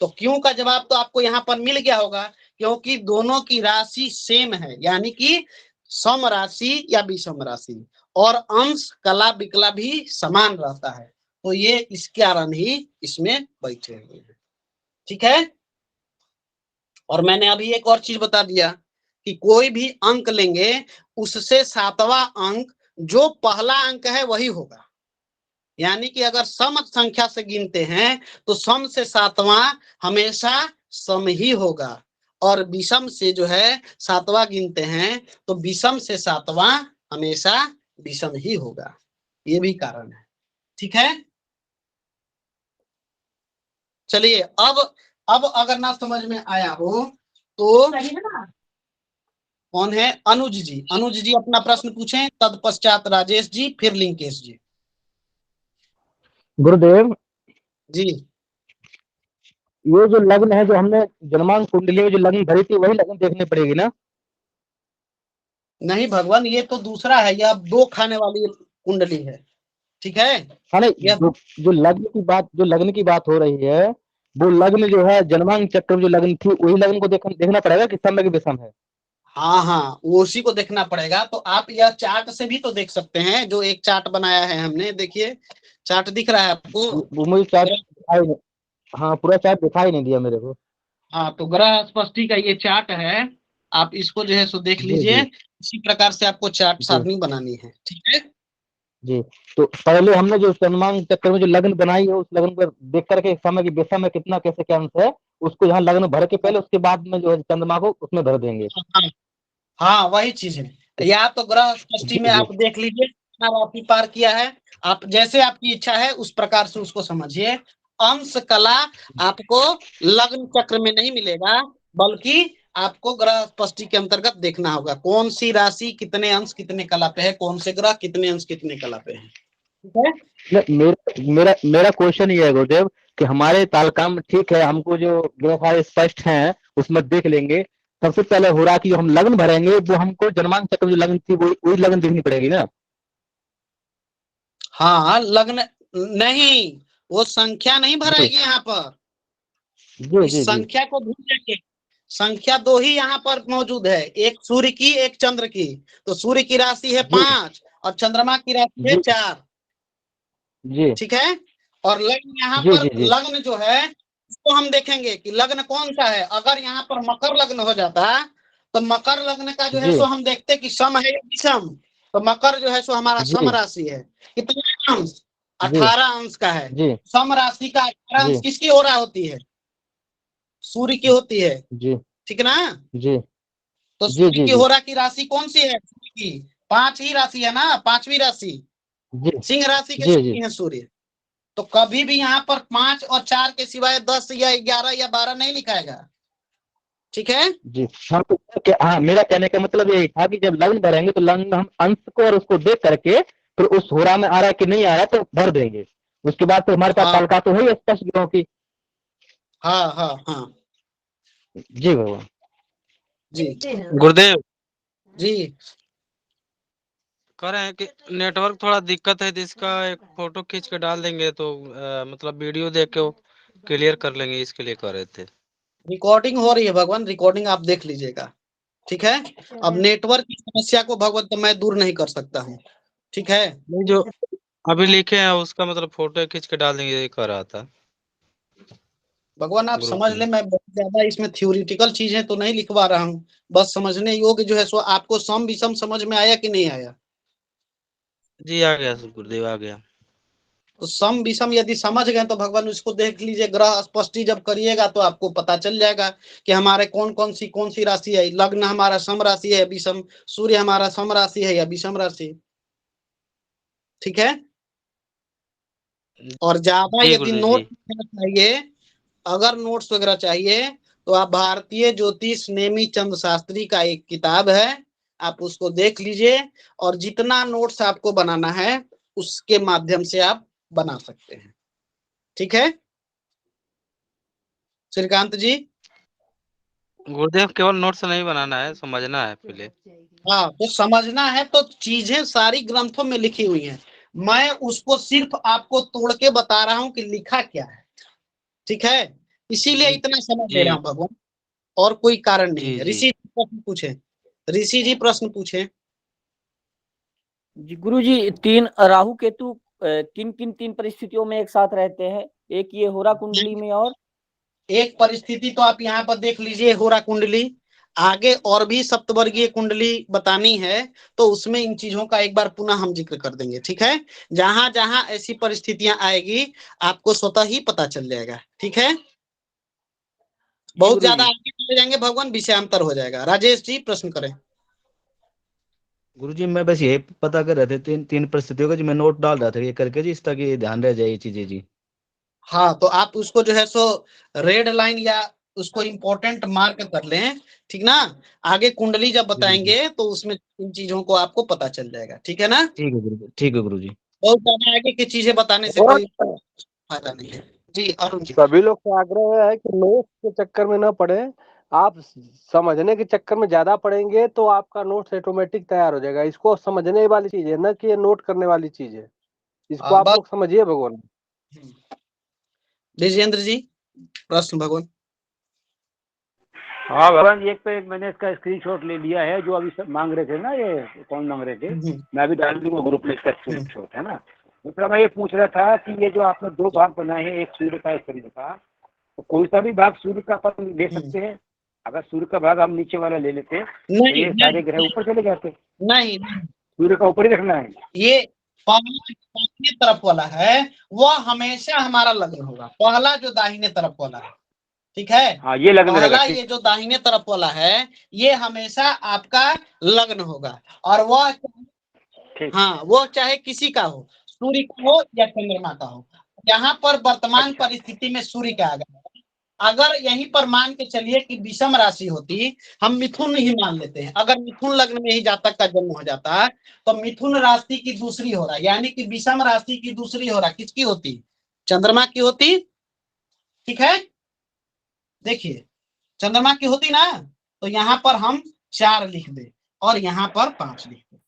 तो क्यों का जवाब तो आपको यहाँ पर मिल गया होगा, क्योंकि दोनों की राशि सेम है, यानी कि सम राशि या विषम राशि, और अंश कला विकला भी समान रहता है, तो ये इस कारण ही इसमें बैठे हुए हैं। ठीक है, और मैंने अभी एक और चीज बता दिया कि कोई भी अंक लेंगे उससे 7वां अंक जो पहला अंक है वही होगा, यानी कि अगर सम संख्या से गिनते हैं तो सम से 7वां हमेशा सम ही होगा, और विषम से जो है 7वां गिनते हैं तो विषम से 7वां हमेशा विषम ही होगा। ये भी कारण है। ठीक है, चलिए अब अगर ना समझ में आया हो तो कौन है? अनुज जी अपना प्रश्न पूछें, तत्पश्चात राजेश जी, फिर लिंकेश जी। गुरुदेव जी, ये जो लग्न है, जो हमने जन्मांक कुंडली में जो लग्न भरी थी वही लग्न देखनी पड़ेगी ना? नहीं भगवान, ये तो दूसरा है, यह 2 खाने वाली कुंडली है। ठीक है, हाँ नहीं, जो लग्न की बात हो रही है, वो लग्न जो है जन्मांक चक्र में जो लग्न थी वही लग्न को देखना पड़ेगा कि समय के विषम है? हाँ, वो उसी को देखना पड़ेगा। तो आप यह चार्ट से भी तो देख सकते हैं, जो एक चार्ट बनाया है हमने, देखिए चार्ट दिख रहा है आपको? वो मुझे चार्ट दिखाई नहीं, हाँ पूरा चार्ट दिखाई नहीं दिया मेरे को। हाँ, तो ग्रह स्पष्टी का ये चार्ट है, आप इसको जो है सो देख लीजिए। इसी प्रकार से आपको चार्ट सारणी बनानी है। ठीक है जी, तो पहले हमने जो जन्मांक चक्र में जो लग्न बनाई है उस लग्न पर देख करके समय की विषम में कितना कैसे क्या अंश है उसको यहाँ लग्न भर के पहले, उसके बाद में जो है चंद्रमा को उसमें भर देंगे। हाँ, वही चीज है। या तो ग्रह स्पष्टी में आप देख लीजिए कितना राशि पार किया है, आप जैसे आपकी इच्छा है उस प्रकार से उसको समझिए। अंश कला आपको लग्न चक्र में नहीं मिलेगा, बल्कि आपको ग्रह स्पष्टी के अंतर्गत देखना होगा कौन सी राशि कितने अंश कितने कला पे है, कौन से ग्रह कितने अंश कितने कला पे है। ठीक है, मेरा क्वेश्चन ये है गुरुदेव कि हमारे तालकाम ठीक है, हमको जो ग्रह स्पष्ट हैं उसमें देख लेंगे। सबसे पहले हो रहा कि जो हम लग्न भरेंगे वो हमको जन्मांक चक्र जो लग्न थी वही लग्न देखनी पड़ेगी ना? हाँ, लग्न नहीं, वो संख्या नहीं भराएगी यहाँ पर। जी इस जी जी संख्या को भूल जाइए। संख्या 2 ही यहाँ पर मौजूद है, एक सूर्य की एक चंद्र की। तो सूर्य की राशि है जी 5 और चंद्रमा की राशि है जी 4। जी ठीक है। और लग्न यहाँ जी पर, जी जी लग्न जो है उसको हम देखेंगे कि लग्न कौन सा है। अगर यहाँ पर मकर लग्न हो जाता तो मकर लग्न का जो है जी सो हम देखते कि सम है या विषम। तो मकर जो है सो हमारा जी सम राशि है। कितना अंश? जी 18 अंश का है। जी सम राशि का 18 जी अंश किसकी हो रहा होती है? सूर्य की होती है। जी ठीक ना। जी तो जी सूर्य जी की जी होरा की राशि कौन सी है? सूर्य की 5 ही राशि है ना, 5वीं राशि। जी सिंह राशि के जी जी स्वामी है सूर्य। तो कभी भी यहाँ पर 5 और 4 के सिवाय 10 या 11 या 12 नहीं लिखाएगा। ठीक है। जी। हाँ तो हाँ, मेरा कहने का मतलब यही था कि जब लग्न भरेंगे तो लग्न हम अंश को और उसको देख करके फिर उस होरा में आ रहा है कि नहीं आ रहा है तो भर देंगे। उसके बाद तो हमारे पास हाँ तालिका तो है ही स्पष्ट ग्रहों की। हाँ हाँ हाँ जी भगवान। जी गुरुदेव जी। कह रहे हैं कि नेटवर्क थोड़ा दिक्कत है तो इसका एक फोटो खींच के डाल देंगे तो मतलब वीडियो देख के वो क्लियर कर लेंगे, इसके लिए कह रहे थे। रिकॉर्डिंग हो रही है भगवान, रिकॉर्डिंग आप देख लीजिएगा। ठीक है। अब नेटवर्क की समस्या को भगवान तो मैं दूर नहीं कर सकता हूँ। ठीक है। नहीं, जो अभी लिखे हैं उसका मतलब फोटो खींच के डाल देंगे, ये कह रहा था भगवान आप ग्रुप समझ में। ले, मैं बहुत ज्यादा इसमें थ्योरिटिकल चीजें तो नहीं लिखवा रहा हूँ। बस समझने योग्य जो है सो आपको सम विषम समझ में आया कि नहीं आया? जी आ गया गुरुदेव, आ गया। तो सम विषम यदि समझ गए तो भगवान उसको देख लीजिए। ग्रह स्पष्टि जब करिएगा तो आपको पता चल जाएगा कि हमारे कौन सी राशि है। लग्न हमारा सम राशि है विषम, सूर्य हमारा सम राशि है या विषम राशि। ठीक है। और ज्यादा जी यदि गुरुदेव नोट जी। चाहिए, अगर नोट्स वगैरह चाहिए तो आप भारतीय ज्योतिष नेमी चंद शास्त्री का एक किताब है, आप उसको देख लीजिए। और जितना नोट्स आपको बनाना है उसके माध्यम से आप बना सकते हैं। ठीक है श्रीकांत जी। गुरुदेव केवल नोट्स नहीं बनाना है, समझना है पहले। हाँ तो समझना है तो चीजें सारी ग्रंथों में लिखी हुई हैं। मैं उसको सिर्फ आपको तोड़ के बता रहा हूं कि लिखा क्या है। ठीक है। इसीलिए जी इतना समय दे रहा जी हूं भगवान, और कोई कारण नहीं जी है। जी। ऋषि जी प्रश्न पूछे। ऋषि जी प्रश्न पूछे। जी गुरु जी, 3 राहु केतु किन किन 3 परिस्थितियों में एक साथ रहते हैं? एक ये होरा कुंडली में, और एक परिस्थिति तो आप यहाँ पर देख लीजिए, होरा कुंडली। आगे और भी सप्तवर्गीय कुंडली बतानी है तो उसमें इन चीजों का एक बार पुनः हम जिक्र कर देंगे। ठीक है। जहां जहां ऐसी परिस्थितियां आएगी आपको स्वतः ही पता चल जाएगा। ठीक है। जी बहुत गुरु ज्यादा जी। आगे चले जाएंगे भगवान, विषयांतर हो जाएगा। राजेश जी प्रश्न करें। गुरुजी मैं बस यही पता कर रहे थे, तीन परिस्थितियों का जो मैं नोट डाल रहा था ये करके जी, इस ताकि ध्यान रह जाए ये चीजें जी। हाँ तो आप उसको जो है सो रेड लाइन या उसको इम्पोर्टेंट मार्क कर लें। ठीक ना। आगे कुंडली जब जी जी जी। बताएंगे तो उसमें इन चीजों को आपको पता चल जाएगा। ठीक है ना। ठीक है गुरु, ठीक है गुरुजी। बहुत ज्यादा आगे की चीजें बताने से और कोई फायदा नहीं है। जी अरुण जी। सभी लोग से आग्रह है कि नोट्स के चक्कर में न पड़े। आप समझने के चक्कर में ज्यादा पढ़ेंगे तो आपका नोट्स ऑटोमेटिक तैयार हो जाएगा। इसको समझने वाली चीज है, न कि ये नोट करने वाली चीज है। इसको आप बस लोग समझिए भगवान। विजेंद्र जी प्रश्न भगवान। हाँ भगवान, एक पे एक मैंने इसका स्क्रीनशॉट ले लिया है, जो अभी सब मांग रहे थे ना, ये कौन मांग रहे थे, मैं अभी डाल दूंगा ग्रुप में इसका स्क्रीनशॉट, है ना। दूसरा मैं ये पूछ रहा था कि ये जो आपने 2 भाग बनाए हैं, एक सूर्य का एक चंद्र का, तो कोई सा भी भाग सूर्य का अपन ले सकते हैं? अगर सूर्य का भाग हम नीचे वाला ले लेते तो नहीं ये सारे ग्रह ऊपर चले जाते। नहीं, सूर्य का ऊपर ही रखना है। ये पहला दाहिने तरफ वाला है वह हमेशा हमारा लग्न होगा। पहला जो दाहिने तरफ वाला है, ठीक है। हाँ ये लग्न रहेगा, पहला ठीक। ये जो दाहिने तरफ वाला है ये हमेशा आपका लग्न होगा। और वह ठीक। हाँ वो चाहे किसी का हो, सूर्य का हो या चंद्रमा का हो। यहाँ पर वर्तमान परिस्थिति में सूर्य का आ गया। अगर यहीं पर मान के चलिए कि विषम राशि होती, हम मिथुन ही मान लेते हैं। अगर मिथुन लग्न में ही जातक का जन्म हो जाता तो मिथुन राशि की दूसरी हो रहा, यानी कि विषम राशि की दूसरी हो रहा किसकी होती? चंद्रमा की होती। ठीक है। देखिए चंद्रमा की होती ना, तो यहाँ पर हम 4 लिख दे और यहाँ पर 5 लिख दे।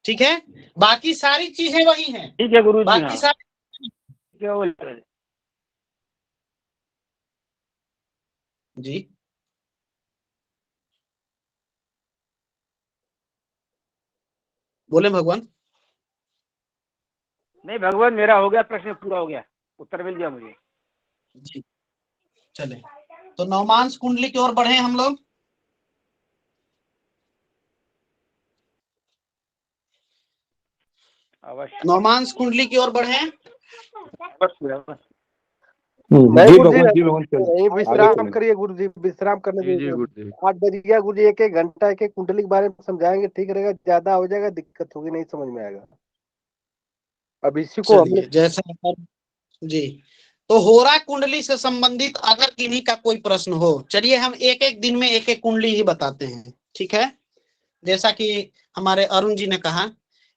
ठीक है। बाकी सारी चीजें वही हैं। ठीक है गुरु जी। बाकी हाँ सारी क्या बोल रहे थे? जी बोले भगवान। नहीं भगवान, मेरा हो गया, प्रश्न पूरा हो गया, उत्तर मिल गया मुझे। जी चले, तो नवमांश कुंडली की ओर बढ़े हम लोग। अवश्य नवमांश कुंडली की ओर बढ़े। अवश्य अवश्य। नहीं जी गुरु जी, भगवान, जी भगवान, चलिए नहीं आगे विश्राम चलें। करिए गुरु जी, विश्राम करने जी जी दीजिए। गुरु जी। 8 बज गया गुरु जी, 1-1 घंटा 1-1 कुंडली के बारे में समझाएंगे, ठीक रहेगा। ज्यादा हो जाएगा दिक्कत होगी, नहीं समझ में आएगा। अब इसी को हमने चलिए जैसा जी, तो होरा कुंडली से संबंधित अगर किन्हीं का कोई प्रश्न हो, चलिए हम एक एक दिन में एक एक कुंडली ही बताते हैं, ठीक है। जैसा कि हमारे अरुण जी ने कहा,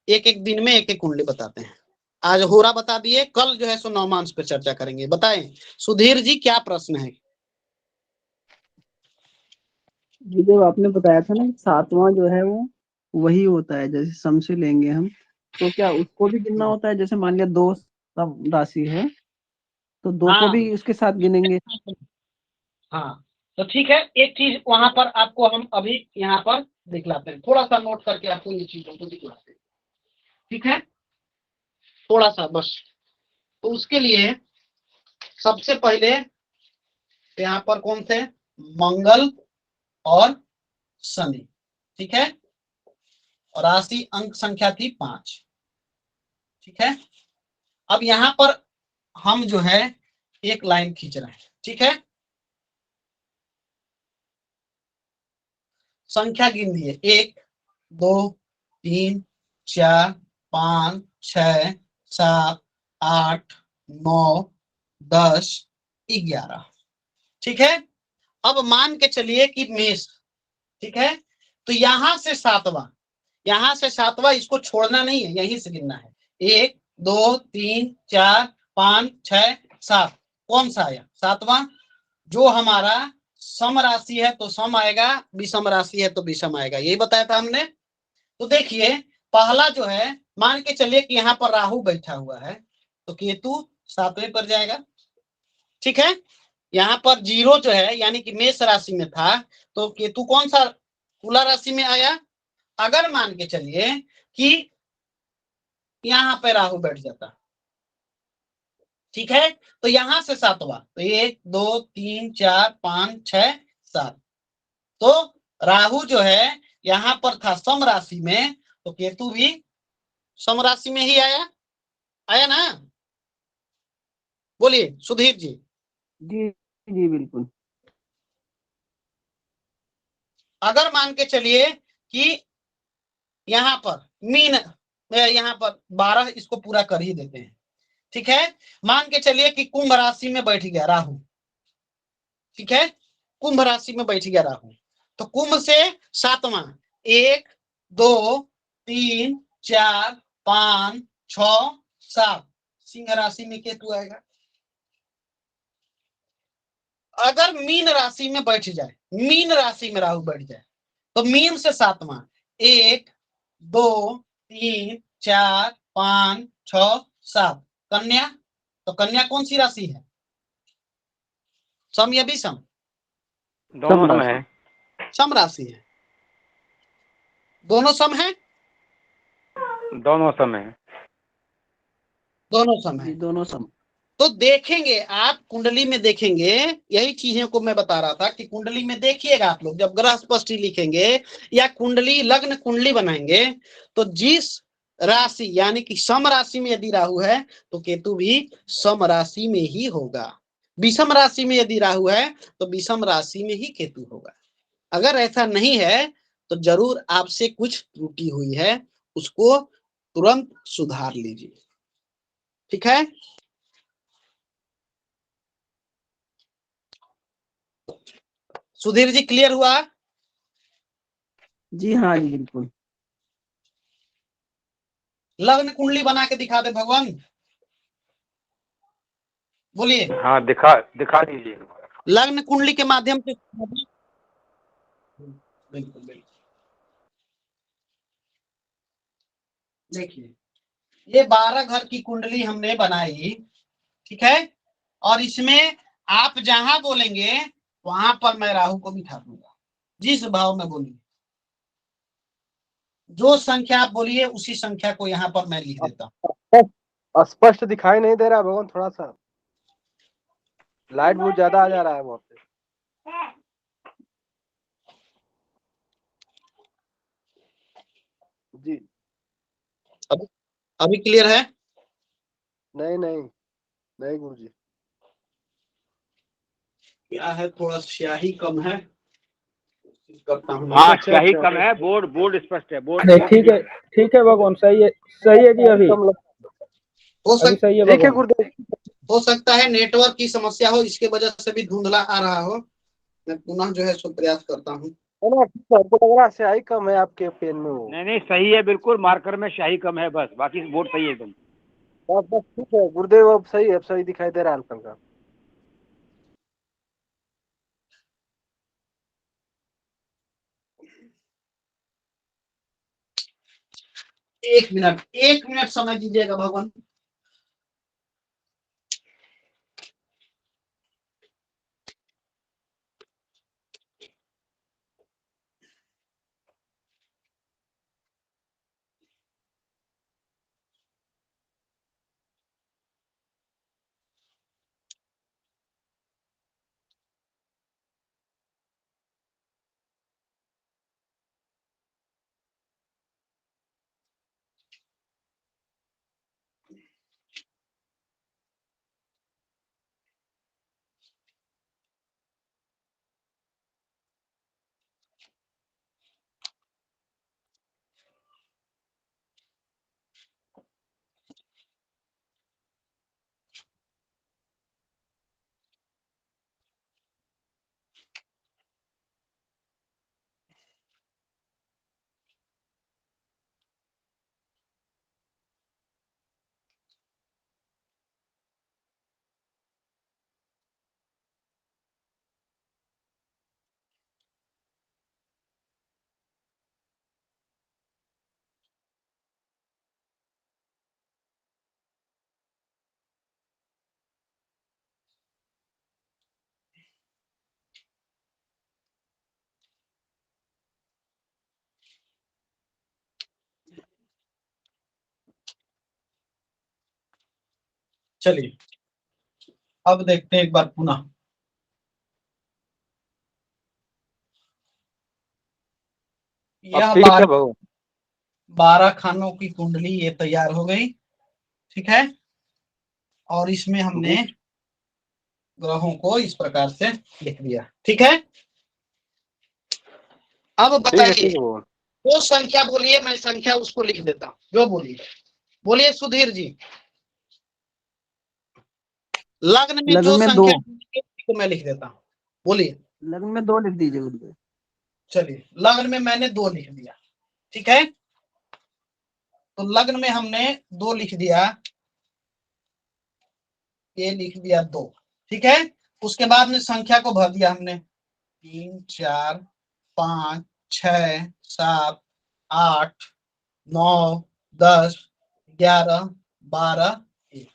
एक एक दिन में एक एक कुंडली बताते हैं। आज होरा बता दिए, कल जो है सो नवमांश पे चर्चा करेंगे। बताएं सुधीर जी क्या प्रश्न है। जी जो आपने बताया था ना, 7वां जो है वो वही होता है, जैसे सम से लेंगे हम, तो क्या उसको भी गिनना होता है? जैसे मान लिया 2 सम राशि है, तो 2 को हाँ भी उसके साथ गिनेंगे? हाँ, तो ठीक है, एक चीज वहां पर आपको हम अभी यहाँ पर दिखलाते हैं, थोड़ा सा नोट करके आपको ये चीजों को दिखलाते हैं, ठीक है, थोड़ा सा बस। तो उसके लिए सबसे पहले यहाँ पर कौन थे, मंगल और शनि, ठीक है, और राशि अंक संख्या थी 5, ठीक है। अब यहाँ पर हम जो है एक लाइन खींच रहे हैं, ठीक है, संख्या गिन दिए, 1 2 3 4 5 6 7 8 9 10 11, ठीक है। अब मान के चलिए कि मेष, ठीक है, तो यहां से सातवां इसको छोड़ना नहीं है, यहीं से गिनना है। 1 2 3 4 5 6 7, कौन सा आया सातवां? जो हमारा सम राशि है तो सम आएगा, विषम राशि है तो विषम आएगा, यही बताया था हमने। तो देखिए पहला जो है, मान के चलिए कि यहाँ पर राहु बैठा हुआ है, तो केतु 7वें पर जाएगा, ठीक है। यहाँ पर 0 जो है यानी कि मेष राशि में था, तो केतु कौन सा तुला राशि में आया। अगर मान के चलिए कि यहाँ पे राहु बैठ जाता, ठीक है, तो यहां से सातवां, तो 1 2 3 4 5 6 7, तो राहु जो है यहाँ पर था सम राशि में, तो केतु भी सम राशि में ही आया, आया ना, बोलिए सुधीर जी। जी जी बिल्कुल। अगर मान के चलिए कि यहाँ पर मीन, यहाँ पर 12, इसको पूरा कर ही देते हैं, ठीक है। मान के चलिए कि कुंभ राशि में बैठ गया राहु, ठीक है, कुंभ राशि में बैठ गया राहु, तो कुंभ से सातवां 1 2 3 4 5 6 7, सिंह राशि में केतु आएगा। अगर मीन राशि में बैठ जाए, मीन राशि में राहु बैठ जाए, तो मीन से सातवां 1 2 3 4 5 6 7, कन्या, तो कन्या कौन सी राशि है, सम या विषम? दोनों सम है। सम राशि है, दोनों सम है, दोनों सम है। दोनों सम है। दोनों सम। तो देखेंगे आप कुंडली में, देखेंगे यही चीजें को मैं बता रहा था कि कुंडली में देखिएगा आप लोग, जब ग्रह स्पष्टि लिखेंगे या कुंडली लग्न कुंडली बनाएंगे, तो जिस राशि यानी कि सम राशि में यदि राहु है तो केतु भी सम राशि में ही होगा, विषम राशि में यदि राहु है तो विषम राशि में ही केतु होगा। अगर ऐसा नहीं है तो जरूर आपसे कुछ त्रुटि हुई है, उसको तुरंत सुधार लीजिए, ठीक है। सुधीर जी क्लियर हुआ? जी हाँ जी बिल्कुल। लग्न कुंडली बना के दिखा दे भगवान, बोलिए। हाँ दिखा दीजिए। लग्न कुंडली के माध्यम से बिल्कुल बिल्कुल। देखिए ये 12 घर की कुंडली हमने बनाई, ठीक है। और इसमें आप जहां बोलेंगे वहां पर मैं राहु को बिठा दूंगा, जिस भाव में बोलिए, जो संख्या आप बोलिए उसी संख्या को यहाँ पर मैं लिख देता हूँ। स्पष्ट दिखाई नहीं दे रहा है भगवान, थोड़ा सा लाइट बहुत ज्यादा आ जा रहा है वहाँ पे। जी अभी क्लियर है? नहीं नहीं नहीं गुरुजी, क्या है, थोड़ा स्याही कम है, करता हूँ। हाँ अच्छा स्याही अच्छा कम है, बोर्ड बोर्ड स्पष्ट है, बोर्ड नहीं ठीक है भगवान, सही है जी। अभी हो अभी सही है ठीक है भगवान। गुरुदेव। हो सकता है नेटवर्क की समस्या हो, इसके वजह से भी धुंधला आ रहा हो। मैं पुनः जो है सो प्रयास करता हूँ। है ना, ठीक है, हमको लग रहा है स्याही कम है आपके पेन में वो। नहीं सही है बिल्कुल, मार्कर में स्याही कम है बस, बाकी बोर्ड सही है एकदम। बस ठीक है गुरुदेव, अब सही है, अब सही दिखाई दे रहा है हल्का हल्का। एक मिनट समय दीजिएगा भगवान। चलिए अब देखते हैं एक बार पुनः। यह ठीक है भगवान। 12 खानों की कुंडली ये तैयार हो गई, ठीक है। और इसमें हमने ग्रहों को इस प्रकार से लिख दिया, ठीक है। अब बताइए, जो संख्या बोलिए, मैं संख्या उसको लिख देता हूँ, जो बोलिए सुधीर जी। लग्न में जो लग्न में 2, संख्या तो मैं लिख देता हूँ, बोलिए। लग्न में 2 लिख दीजिए गुरुदेव। चलिए लग्न में मैंने 2 लिख दिया, ठीक है। तो लग्न में हमने 2 लिख दिया, ये लिख दिया 2, ठीक है। उसके बाद में संख्या को भर दिया हमने, 3 4 5 6 7 8 9 10 11 12 1।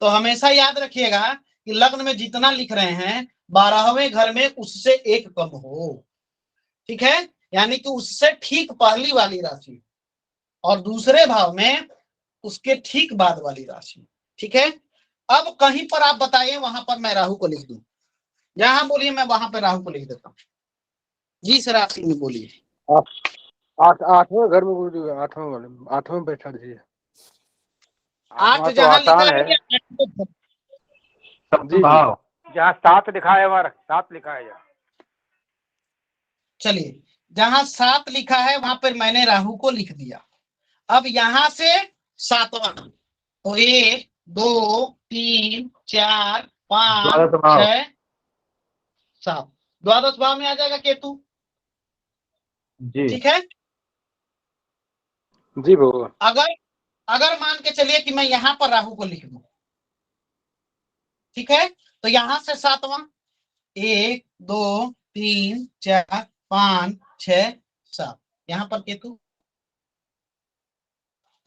तो हमेशा याद रखिएगा कि लग्न में जितना लिख रहे हैं 12वें घर में उससे एक कम हो, ठीक है। यानी कि उससे ठीक पहली वाली राशि और दूसरे भाव में उसके ठीक बाद वाली राशि, ठीक है। अब कहीं पर आप बताइए, वहां पर मैं राहु को लिख दूं, जहां बोलिए मैं वहां पर राहु को लिख देता हूँ। जिस राशि में बोलिए। 8वें घर में गुरुजी, 8वें बैठा दीजिए। 8 जहां लिखा है, जहाँ 7 लिखा है, वहाँ 7 लिखा है जहाँ। चलिए जहां 7 लिखा है वहां पर मैंने राहु को लिख दिया। अब यहां से 7वां, तो 1 2 3 4 5 6 7, द्वादश भाव में आ जाएगा केतु, ठीक है। जी भगवान। अगर मान के चलिए कि मैं यहां पर राहु को लिख दूं, ठीक है। तो यहां से 7वां, 1 2 3 4 5 6 7, यहां पर केतु।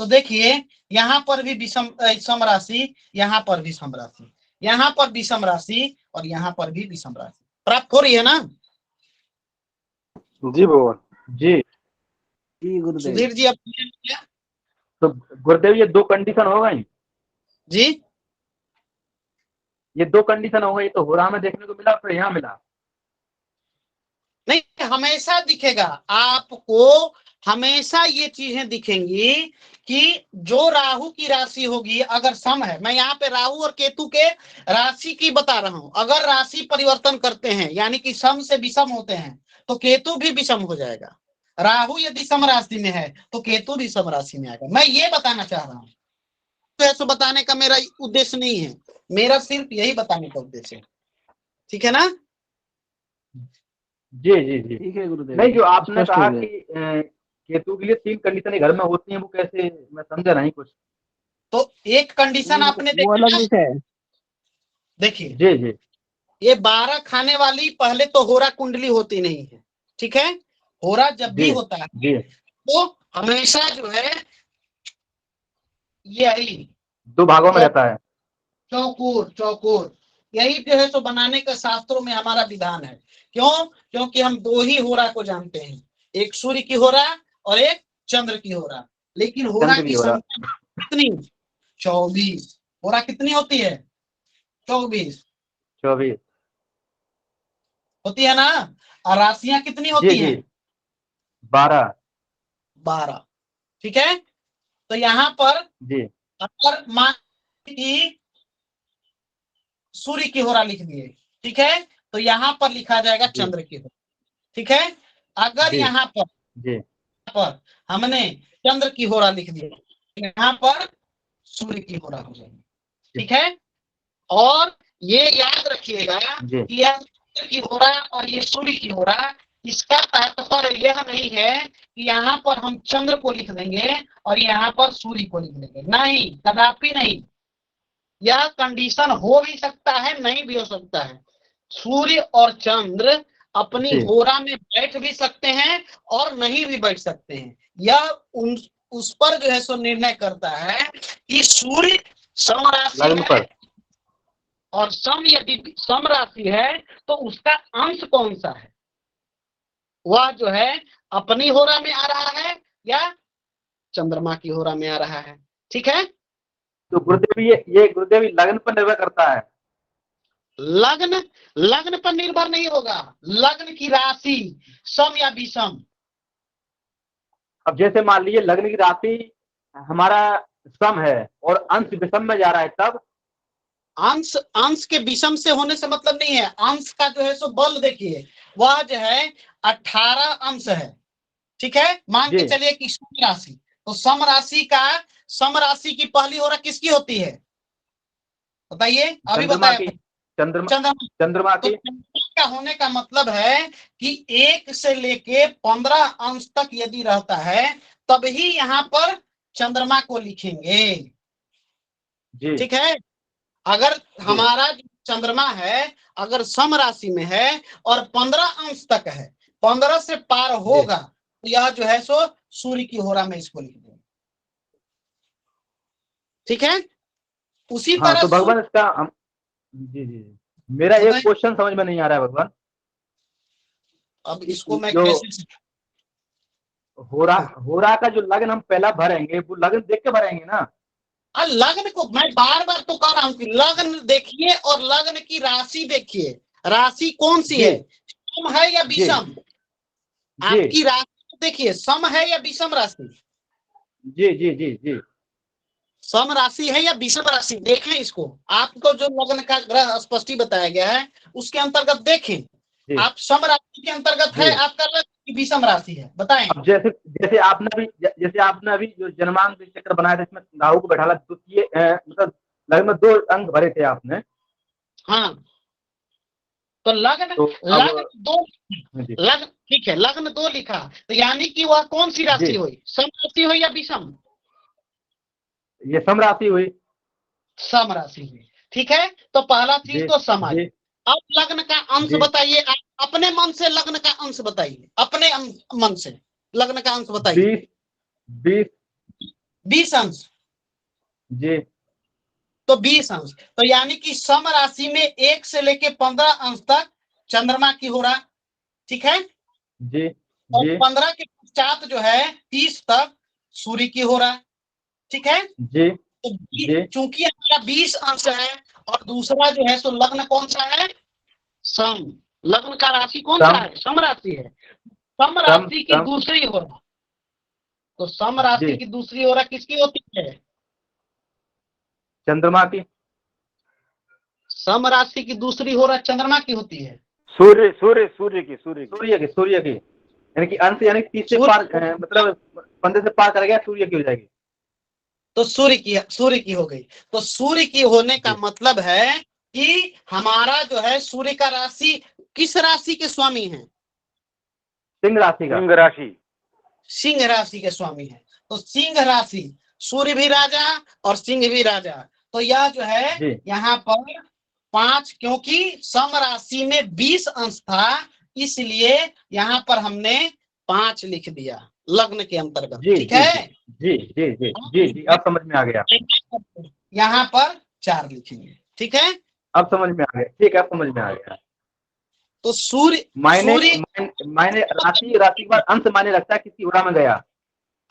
तो देखिए यहाँ पर भी विषम सम राशि, यहाँ पर भी सम राशि, यहाँ पर विषम राशि और यहाँ पर भी विषम राशि प्राप्त हो रही है ना। जी भगवान जी। जी गुरुदेव। सुधीर जी अब तो गुरुदेव ये दो कंडीशन हो गई जी, ये दो कंडीशन हो गई, तो होरा में देखने को मिला, फिर यहाँ मिला। नहीं हमेशा दिखेगा आपको, हमेशा ये चीजें दिखेंगी कि जो राहु की राशि होगी अगर सम है, मैं यहाँ पे राहु और केतु के राशि की बता रहा हूं, अगर राशि परिवर्तन करते हैं यानी कि सम से विषम होते हैं तो केतु भी विषम हो जाएगा। राहु यदि सम राशि में है तो केतु भी सम राशि में आएगा। मैं ये बताना चाह रहा हूँ, तो ऐसा बताने का मेरा उद्देश्य नहीं है, मेरा सिर्फ यही बताने का उद्देश्य है, ठीक है ना। जी जी जी ठीक है गुरुदेव। नहीं, जो आपने स्पष्ट कहा हो गया। कि केतु के लिए 3 कंडीशन घर में होती हैं, वो कैसे, मैं समझा नहीं कुछ। तो एक कंडीशन आपने वो देखा अलग ना? विषय है। देखिए जी जी ये 12 खाने वाली पहले तो होरा कुंडली होती नहीं है, ठीक है। होरा जब भी जी होता है जी तो हमेशा जो है यही 2 भागों में रहता है। चौकोर चौकोर यही जो है सो बनाने का शास्त्रों में हमारा विधान है। क्यों? क्योंकि हम 2 ही होरा को जानते हैं, एक सूर्य की होरा और एक चंद्र की होरा। लेकिन होरा चंद्र की की होरा। संख्या कितनी? 24। होरा कितनी होती है? 24 24 होती है ना। और राशियां कितनी जी होती जी हैं? 12 ठीक है। तो यहाँ पर जी अगर मान की सूर्य की होरा लिख दिए, ठीक है, तो यहाँ पर लिखा जाएगा जी चंद्र की होरा, ठीक है। अगर जी यहाँ जी पर हमने चंद्र की होरा लिख दिया, यहाँ पर सूर्य की होरा हो जाएगी, ठीक है। और ये याद रखिएगा जी कि यह चंद्र की होरा और ये सूर्य की होरा, इसका तात्पर्य यह नहीं है कि यहाँ पर हम चंद्र को लिख देंगे और यहाँ पर सूर्य को लिख देंगे, नहीं, कदापि नहीं। यह कंडीशन हो भी सकता है, नहीं भी हो सकता है। सूर्य और चंद्र अपनी जी होरा में बैठ भी सकते हैं और नहीं भी बैठ सकते हैं। यह उस पर जो है सो निर्णय करता है कि सूर्य सम राशि लग्न है पर। और सम यदि सम राशि है तो उसका अंश कौन सा है, वह जो है अपनी होरा में आ रहा है या चंद्रमा की होरा में आ रहा है, ठीक है। तो गुरुदेव ये गुरुदेव लग्न पर निर्भर करता है। लग्न पर निर्भर नहीं होगा, लग्न की राशि सम या विषम। अब जैसे मान लीजिए लग्न की राशि हमारा सम है और अंश विषम में जा रहा है, तब अंश के विषम से होने से मतलब नहीं है। अंश का जो है सो बल देखिए, वह जो है 18 अंश है, ठीक है। मान के जी चलिए कि सम राशि, तो सम राशि की पहली होरा किसकी होती है बताइए, अभी चंद्रमा बताया की। चंद्रमा। चंद्रमा तो की। चंद्रमा का होने का मतलब है कि 1 से लेके 15 अंश तक यदि रहता है तब ही यहाँ पर चंद्रमा को लिखेंगे, जी ठीक है। अगर जी हमारा जो चंद्रमा है अगर सम राशि में है और 15 अंश तक है, 15 से पार जी होगा तो यह जो है सो सूर्य की होरा में इसको लिख देंगे, ठीक है। उसी हाँ, तरह तो भगवान इसका जी जी मेरा एक बताइए। क्वेश्चन समझ में नहीं आ रहा है भगवान। अब इसको मैं जो कैसे होरा का जो लग्न हम पहला भरेंगे, वो लग्न देख के भरेंगे ना। लग्न को मैं बार बार तो कह रहा हूं कि लग्न देखिए और लग्न की राशि देखिए, राशि कौन सी जी है, सम है या जी विषम। जी आपकी राशि देखिए सम है या विषम राशि, जी जी जी जी सम राशि है या विषम राशि, देखें इसको। आपको जो लग्न का ग्रह स्पष्टी बताया गया है उसके अंतर्गत देखें, जी आप सम राशि के अंतर्गत है जी आपका लग्न की विषम राशि है, बताएं। अब जैसे जैसे आपने अभी जो जन्मांक चक्र बनाया था, इसमें राहु को बैठाला, तो ये मतलब लग्न में 2 अंक भरे थे आपने। हाँ, तो लग्न तो लग्न 2 जी लग्न, ठीक है, लग्न 2 लिखा तो यानी कि वह कौन सी राशि जी हुई, सम राशि हुई या विषम, ये सम राशि हुई। सम राशि हुई, ठीक है। तो पहला चीज जी तो सम आई। जी अब लग्न का अंश जी बताइए, आप अपने मन से लग्न का अंश बताइए, अपने मन से लग्न का अंश बताइए। 20 20 अंश, जी तो 20 अंश, तो यानी कि सम राशि में 1 से लेके 15 अंश तक चंद्रमा की हो रहा, ठीक है। जी और जी 15 के पश्चात जो है 30 तक सूर्य की हो रहा, ठीक है। जी तो जी चूंकि हमारा 20 अंश है और दूसरा जो है सो लग्न कौन सा है, सम, लग्न का राशि कौन सा है, सम राशि है। सम राशि की सम दूसरी हो रहा, तो सम राशि जी की दूसरी हो रहा किसकी होती है, चंद्रमा की, सम राशि की दूसरी हो रहा चंद्रमा की होती है। सूर्य सूर्य सूर्य की सूर्य की सूर्य की यानी कि अंश यानी 30 से पार मतलब 15 से पार कर गया सूर्य की हो जाएगी। तो सूर्य की हो गई। तो सूर्य की होने का मतलब है कि हमारा जो है सूर्य का राशि किस राशि के स्वामी है, सिंह राशि का, सिंह राशि, सिंह राशि के स्वामी है। तो सिंह राशि, सूर्य भी राजा और सिंह भी राजा, तो यह जो है यहाँ पर 5, क्योंकि सम राशि में 20 अंश था इसलिए यहाँ पर हमने 5 लिख दिया लग्न के अंतर्गत, ठीक है। जी जी जी जी जी अब समझ में आ गया, यहाँ पर 4 लिखेंगे, ठीक है। अब समझ में आ गया, ठीक है अब समझ में आ गया। तो सूर्य मायने राशि के बाद अंश मायने लगता है किसी होरा में गया,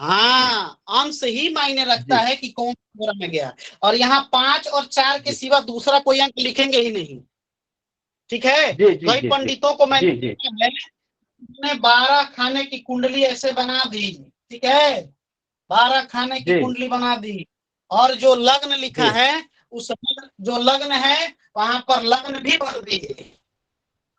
हाँ अंश ही मायने रखता है कि कौन होरा में गया। और यहाँ 5 और 4 के सिवा दूसरा कोई अंक लिखेंगे ही नहीं, ठीक है। कई पंडितों को मैंने 12 खाने की कुंडली ऐसे बना दी, ठीक है, 12 खाने की कुंडली बना दी, और जो लग्न लिखा है उस जो लग्न है वहां पर लग्न भी भर दिए,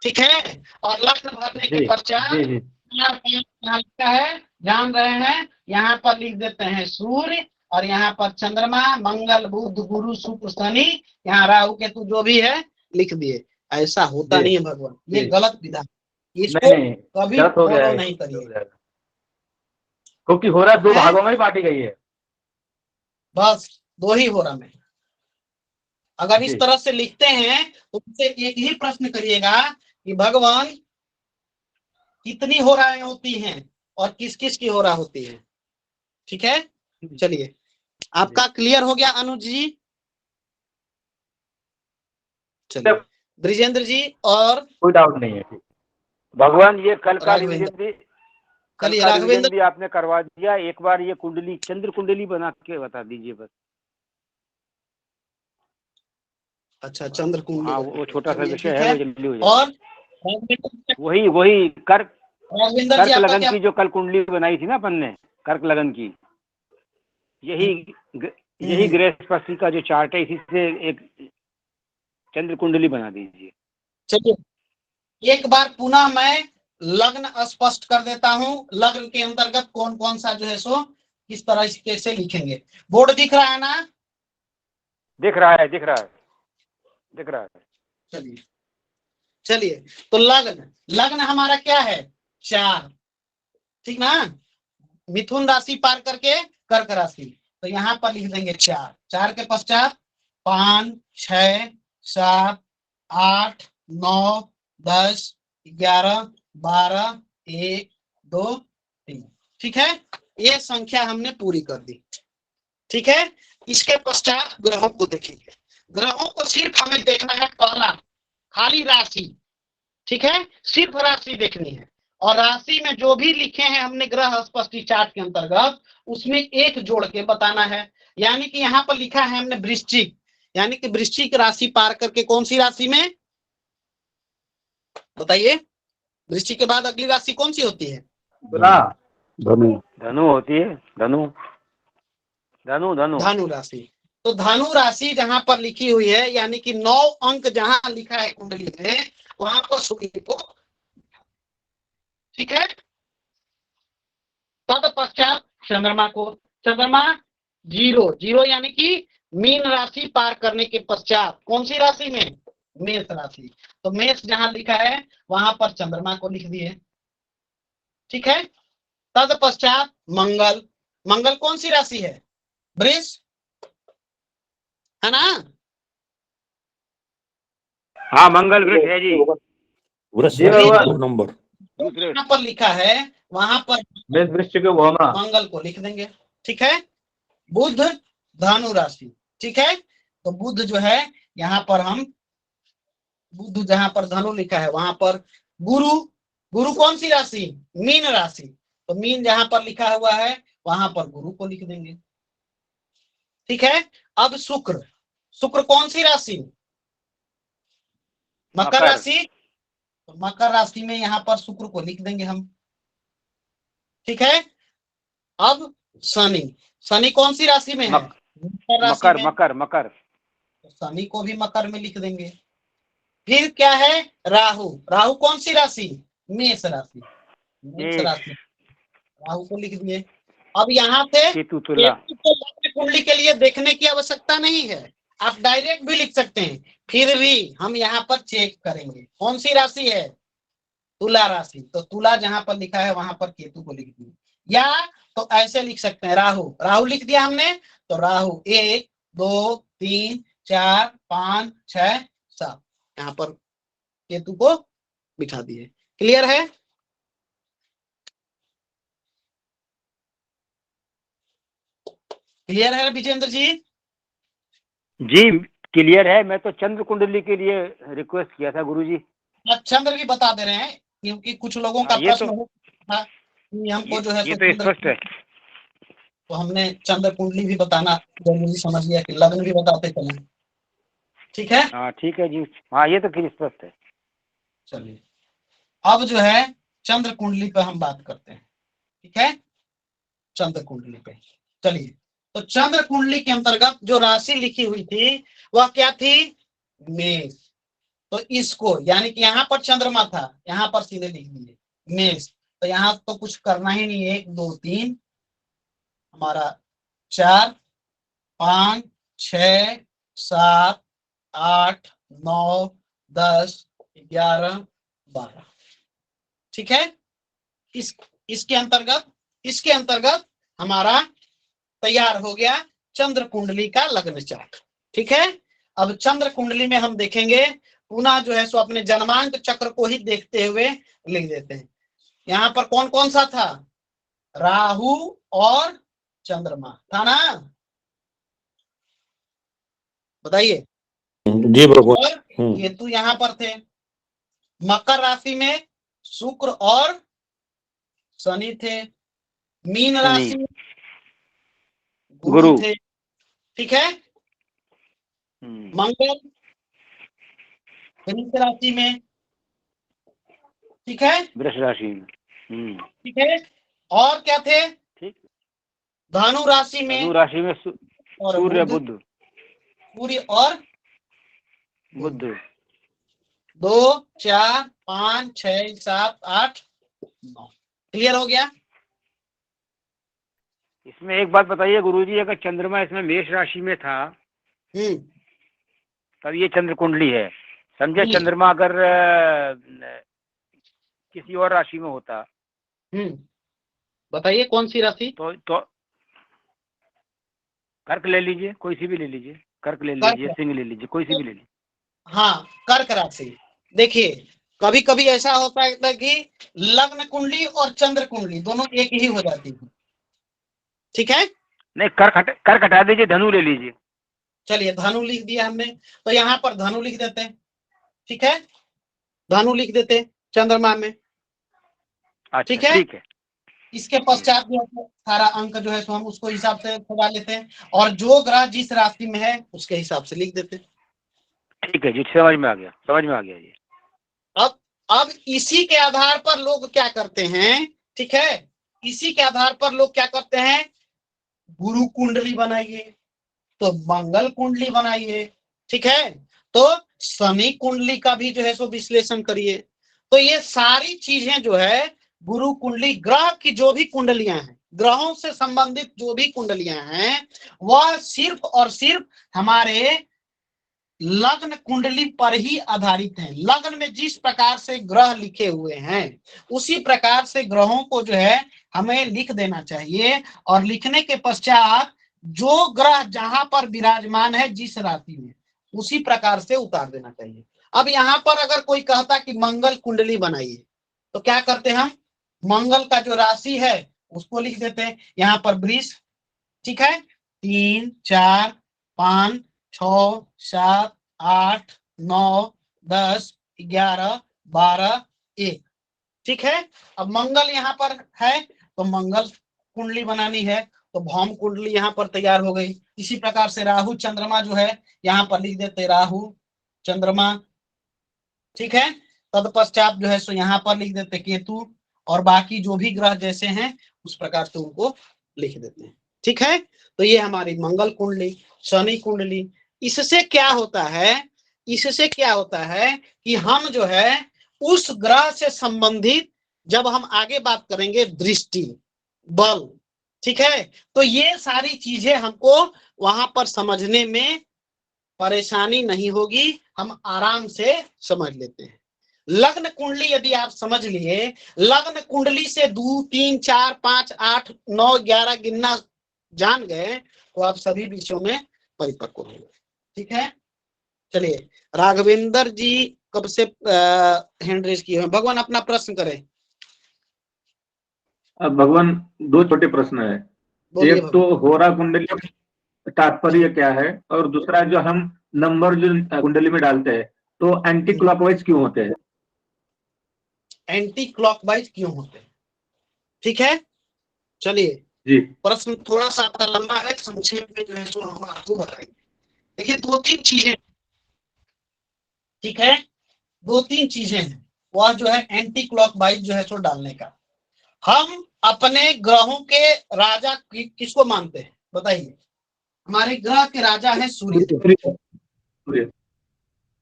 ठीक है। और लग्न भरने के पश्चात लिखा है, जान रहे हैं, यहाँ पर लिख देते हैं सूर्य, और यहाँ पर चंद्रमा, मंगल, बुध, गुरु, शुक्र, शनि, यहाँ राहु केतु जो भी है लिख दिए। ऐसा होता नहीं है भगवान, ये गलत विधान, इसको कभी फॉलो नहीं करिए, क्योंकि हो रहा 2 भागों में ही बांटी गई है, बस 2 ही हो रहा में। अगर इस तरह से लिखते हैं तो उनसे एक ही प्रश्न करिएगा कि भगवान कितनी हो रहा होती हैं और किस किस की हो रहा होती है, ठीक है। चलिए आपका क्लियर हो गया अनुज जी, चलिए ब्रिजेंद्र जी, और कोई डाउट नहीं है। भगवान ये कल का राघवेंद्र भी आपने करवा दिया, एक बार ये कुंडली चंद्र कुंडली बना के बता दीजिए बस। अच्छा चंद्र कुंडली, हाँ वो छोटा सा विषय है, वो जल्दी हो और वही कर्क राघवेंद्र जी लगन की जो कल कुंडली बनाई थी ना अपन ने, कर्क लगन की, यही गृहस्पति का जो चार्ट है, इसी से एक चंद्र कुंडली बना दीजिए। चलिए एक बार पुनः मैं लग्न स्पष्ट कर देता हूँ, लग्न के अंतर्गत कौन कौन सा जो है सो किस तरह कैसे लिखेंगे। बोर्ड दिख रहा है ना, दिख रहा है दिख रहा है दिख रहा है। चलिए चलिए, तो लग्न हमारा क्या है 4, ठीक ना, मिथुन राशि पार करके कर्क राशि, तो यहाँ पर लिख देंगे 4 के पश्चात 5, 6, 7, 8, 9, 10, 11, 12, 1, 2, 3, ठीक है। ये संख्या हमने पूरी कर दी, ठीक है। इसके पश्चात ग्रहों को देखेंगे। ग्रहों को सिर्फ हमें देखना है पहला खाली राशि, ठीक है, सिर्फ राशि देखनी है, और राशि में जो भी लिखे हैं हमने ग्रह स्पष्टी चार्ट के अंतर्गत उसमें एक जोड़ के बताना है। यानी कि यहाँ पर लिखा है हमने वृश्चिक, यानी कि वृश्चिक राशि पार करके कौन सी राशि में बताइए, वृश्चिक के बाद अगली राशि कौन सी होती है, धनु धनु होती है, धनु धनु धनु धनु राशि। तो धनु राशि जहां पर लिखी हुई है, यानी कि 9 अंक जहां लिखा है कुंडली में, वहां पर सूर्य को, ठीक है। तत्पश्चात चंद्रमा को, चंद्रमा 0 यानी कि मीन राशि पार करने के पश्चात कौन सी राशि में, मेष राशि, तो मेष जहां लिखा है वहां पर चंद्रमा को लिख दिए, ठीक है। तत्पश्चात मंगल, मंगल कौन सी राशि है, वृष है ना, हाँ मंगल वृष है जी, नंबर यहाँ पर लिखा है वहां पर वृश्चिक को मंगल को लिख देंगे, ठीक है। बुध धनु राशि, ठीक है। तो बुध जो है यहाँ पर हम बुध जहां पर धनु लिखा है वहां पर गुरु, गुरु कौन सी राशि, मीन राशि, तो मीन जहां पर लिखा हुआ है वहां पर गुरु को लिख देंगे, ठीक है। अब शुक्र, शुक्र कौन सी राशि, मकर राशि, तो मकर राशि में यहाँ पर शुक्र को लिख देंगे हम, ठीक है। अब शनि, शनि कौन सी राशि में है, मकर मकर मकर, तो शनि को भी मकर में लिख देंगे। फिर क्या है, राहु, राहु कौन सी राशि, मेष राशि, मेष राशि, राहु को लिख दिए। अब यहाँ से केतु को लग्न कुंडली के लिए देखने की आवश्यकता नहीं है, आप डायरेक्ट भी लिख सकते हैं, फिर भी हम यहाँ पर चेक करेंगे कौन सी राशि है, तुला राशि, तो तुला जहां पर लिखा है वहां पर केतु को लिख दिए, या तो ऐसे लिख सकते हैं राहु, राहु लिख दिया हमने, तो राहु 1 2 3 4 5 6 7, यहाँ पर केतु को बिठा दिए। क्लियर है, क्लियर है विजेंद्र जी? जी क्लियर है। मैं तो चंद्र कुंडली के लिए रिक्वेस्ट किया था गुरुजी। चंद्र भी बता दे रहे हैं क्योंकि कुछ लोगों का प्रश्न था कि हमको जो है ये तो स्पष्ट है, तो हमने चंद्र कुंडली भी बताना जरूरी समझ लिया कि लग्न भी बताते चले, ठीक है। हाँ ठीक है जी, हाँ ये तो फिर स्पष्ट है। चलिए अब जो है चंद्र कुंडली पे हम बात करते हैं, ठीक है। चंद्र कुंडली पे चलिए, तो चंद्र कुंडली के अंतर्गत जो राशि लिखी हुई थी वह क्या थी, मेष, तो इसको यानी कि यहाँ पर चंद्रमा था, यहाँ पर सीधे लिख दिए मेष, तो यहाँ तो कुछ करना ही नहीं है, 1 2 3 हमारा 4 5 6 7 8 9 10 11 12, ठीक है। इसके अंतर्गत हमारा तैयार हो गया चंद्र कुंडली का लग्न चार्ट, ठीक है। अब चंद्र कुंडली में हम देखेंगे पुनः जो है सो अपने जन्मांक चक्र को ही देखते हुए लिख देते हैं। यहाँ पर कौन कौन सा था, राहु और चंद्रमा था ना, बताइए जी बरोबर। और केतु यहाँ पर थे। मकर राशि में शुक्र और शनि थे। मीन राशि में गुरु थे, ठीक है। मंगल वृष राशि में, ठीक है, वृष राशि में, ठीक है। और क्या थे, ठीक, धनु राशि में, धनु राशि में सूर्य बुध, सूर्य और बुध, 2 4 5 6 7 8 9, क्लियर हो गया। इसमें एक बात बताइए गुरुजी, अगर चंद्रमा इसमें मेष राशि में था तब ये चंद्र कुंडली है, समझे। चंद्रमा अगर किसी और राशि में होता, बताइए कौन सी राशि, तो कर्क ले लीजिए, कोई सी भी ले लीजिए, कर्क ले लीजिए, सिंह ले लीजिए, कोई सी भी ले लीजिए। हाँ कर्क राशि, देखिए कभी कभी ऐसा होता है कि लग्न कुंडली और चंद्र कुंडली दोनों एक ही हो जाती है, ठीक है। नहीं कर्क हटा दीजिए, धनु ले लीजिए। चलिए धनु लिख दिया हमने, तो यहाँ पर धनु लिख देते हैं, ठीक है, धनु लिख देते हैं चंद्रमा में, ठीक है। इसके पश्चात जो है सारा अंक जो है तो हम उसको हिसाब से खुदा लेते हैं, और जो ग्रह जिस राशि में है उसके हिसाब से लिख देते हैं, ठीक है जी, समझ में आ गया जी। अब इसी के आधार पर लोग क्या करते हैं, ठीक है, इसी के आधार पर लोग क्या करते हैं, गुरु कुंडली बनाइए, तो मंगल कुंडली बनाइए, ठीक है, तो शनि कुंडली का भी जो है सो विश्लेषण करिए। तो ये सारी चीजें जो है गुरु कुंडली, ग्रह की जो भी कुंडलियां हैं, ग्रहों से संबंधित जो भी कुंडलियां हैं वह सिर्फ और सिर्फ हमारे लग्न कुंडली पर ही आधारित है। लग्न में जिस प्रकार से ग्रह लिखे हुए हैं उसी प्रकार से ग्रहों को जो है हमें लिख देना चाहिए, और लिखने के पश्चात जो ग्रह जहां पर विराजमान है जिस राशि में उसी प्रकार से उतार देना चाहिए। अब यहाँ पर अगर कोई कहता कि मंगल कुंडली बनाइए, तो क्या करते हैं हम, मंगल का जो राशि है उसको लिख देते हैं, यहाँ पर वृष, ठीक है, 3 4 5 6 7 8 9 10 11 12 1। ठीक है। अब मंगल यहाँ पर है तो मंगल कुंडली बनानी है, तो भौम कुंडली यहाँ पर तैयार हो गई। इसी प्रकार से राहु चंद्रमा जो है यहाँ पर लिख देते राहु चंद्रमा। ठीक है। तत्पश्चात जो है सो यहाँ पर लिख देते केतु, और बाकी जो भी ग्रह जैसे हैं उस प्रकार से उनको लिख देते हैं। ठीक है। तो ये हमारी मंगल कुंडली, शनि कुंडली। इससे क्या होता है, इससे क्या होता है कि हम जो है उस ग्रह से संबंधित जब हम आगे बात करेंगे दृष्टि, बल, ठीक है, तो ये सारी चीजें हमको वहां पर समझने में परेशानी नहीं होगी, हम आराम से समझ लेते हैं। लग्न कुंडली यदि आप समझ लिए, लग्न कुंडली से 2 3 4 5 8 9 11 गिनना जान गए तो आप सभी विषयों में परिपक्व होंगे। ठीक है। चलिए, राघवेंद्र जी कब से हैंड रेज किए हैं? भगवान अपना प्रश्न करें। अब भगवान दो छोटे प्रश्न है, एक तो होरा कुंडली तात्पर्य क्या है, और दूसरा जो हम नंबर जो कुंडली में डालते हैं तो एंटी क्लॉकवाइज क्यों होते हैं? एंटी क्लॉकवाइज क्यों होते हैं? ठीक है। चलिए जी, प्रश्न थोड़ा सा आपका लंबा है, संक्षेप में जो है सो हम आपको बताएंगे। देखिए 2-3 चीजें, ठीक है, 2-3 चीजें हैं वह जो है एंटी क्लॉकवाइज जो है सो डालने का। हम अपने ग्रहों के राजा किसको मानते हैं बताइए? हमारे ग्रह के राजा है सूर्य।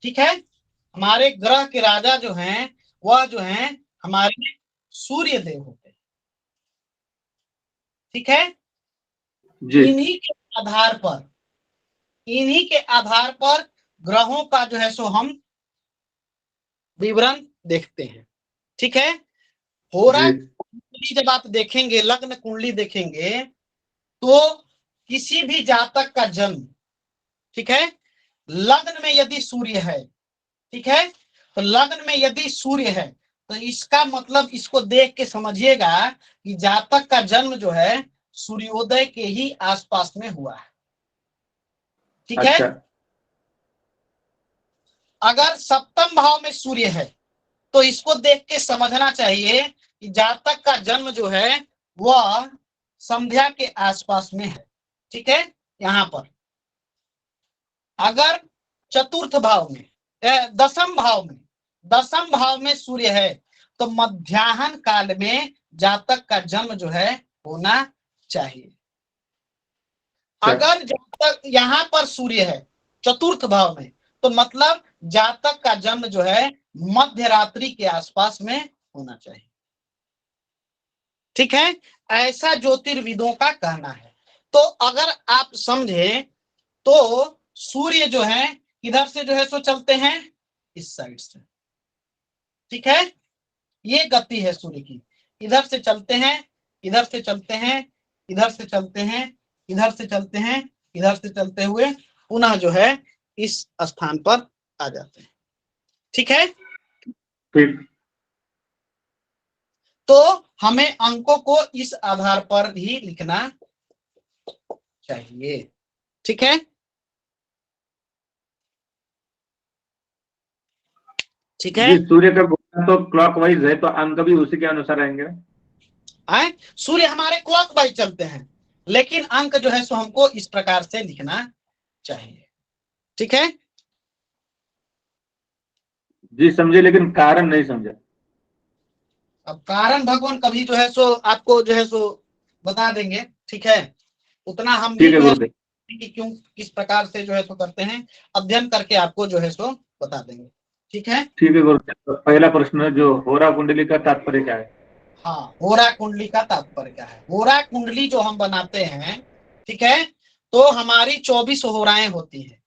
ठीक है। हमारे ग्रह के राजा जो हैं वह जो हैं हमारे सूर्य देव होते हैं। ठीक है। इन्हीं के आधार पर ग्रहों का जो है सो हम विवरण देखते हैं। ठीक है। होरा कुंडली जब आप देखेंगे, लग्न कुंडली देखेंगे तो किसी भी जातक का जन्म, ठीक है, लग्न में यदि सूर्य है, ठीक है, तो लग्न में यदि सूर्य है तो इसका मतलब इसको देख के समझिएगा कि जातक का जन्म जो है सूर्योदय के ही आसपास में हुआ है। ठीक है। अगर सप्तम भाव में सूर्य है तो इसको देख के समझना चाहिए कि जातक का जन्म जो है वह संध्या के आसपास में है। ठीक है। यहां पर अगर चतुर्थ भाव में, दसम भाव में सूर्य है तो मध्याह्न काल में जातक का जन्म जो है होना चाहिए। अगर जातक यहां पर सूर्य है चतुर्थ भाव में तो मतलब जातक का जन्म जो है मध्य रात्रि के आसपास में होना चाहिए। ठीक है। ऐसा ज्योतिर्विदों का कहना है। तो अगर आप समझें तो सूर्य जो है इधर से जो है सो चलते हैं इस साइड से। ठीक है। ये गति है सूर्य की, इधर से चलते हैं, इधर से चलते हैं, इधर से चलते हैं, इधर से चलते हैं, इधर से चलते हुए पुनः जो है इस स्थान पर आ जाते हैं। ठीक है। तो हमें अंकों को इस आधार पर ही लिखना चाहिए। ठीक है। ठीक है। सूर्य का तो क्लॉकवाइज है तो अंक भी उसी के अनुसार रहेंगे। सूर्य हमारे क्लॉकवाइज चलते हैं लेकिन अंक जो है सो हमको इस प्रकार से लिखना चाहिए। ठीक है। जी समझे, लेकिन कारण नहीं समझे। अब कारण भगवान कभी जो है सो आपको जो है सो बता देंगे। ठीक है। उतना हम भी जो है कि क्यों किस प्रकार से जो है सो करते हैं, अध्ययन करके आपको जो है सो बता देंगे। ठीक है। ठीक है गुरुदेव। पहला प्रश्न है जो होरा कुंडली का तात्पर्य क्या है? हाँ, होरा कुंडली का तात्पर्य क्या है? होरा कुंडली जो हम बनाते हैं, ठीक है, तो हमारी 24 होराएं होती हैं।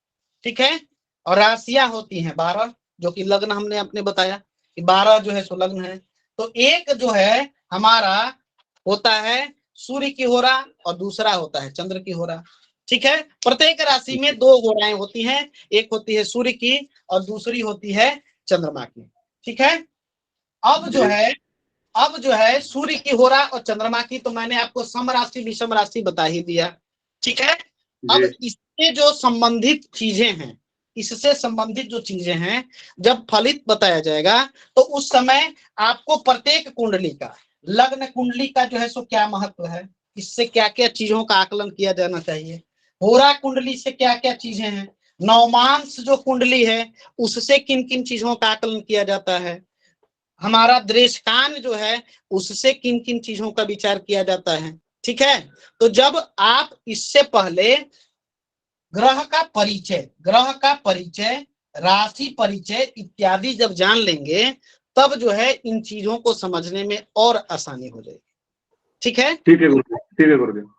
ठीक है। और राशियां होती हैं 12, जो कि लग्न हमने अपने बताया कि 12 जो है सो लग्न है। तो एक जो है हमारा होता है सूर्य की होरा और दूसरा होता है चंद्र की होरा। ठीक है। प्रत्येक राशि में 2 होराएं होती हैं, एक होती है सूर्य की और दूसरी होती है चंद्रमा की। ठीक है। अब जो है सूर्य की होरा और चंद्रमा की तो मैंने आपको सम राशि विषम राशि बता ही दिया। ठीक है। अब इससे जो संबंधित चीजें हैं, इससे संबंधित जो चीजें हैं, जब फलित बताया जाएगा तो उस समय आपको प्रत्येक कुंडली का, लग्न कुंडली का जो है सो क्या महत्व है, इससे क्या क्या चीजों का आकलन किया जाना चाहिए, होरा कुंडली से क्या क्या चीजें हैं, नवमांश जो कुंडली है उससे किन किन चीजों का आकलन किया जाता है, हमारा दृष्टान जो है उससे किन किन चीजों का विचार किया जाता है। ठीक है, तो जब आप इससे पहले ग्रह का परिचय, राशि परिचय इत्यादि जब जान लेंगे तब जो है इन चीजों को समझने में और आसानी हो जाएगी। ठीक है, ठीक है गुरुदेव, ठीक है गुरुदेव।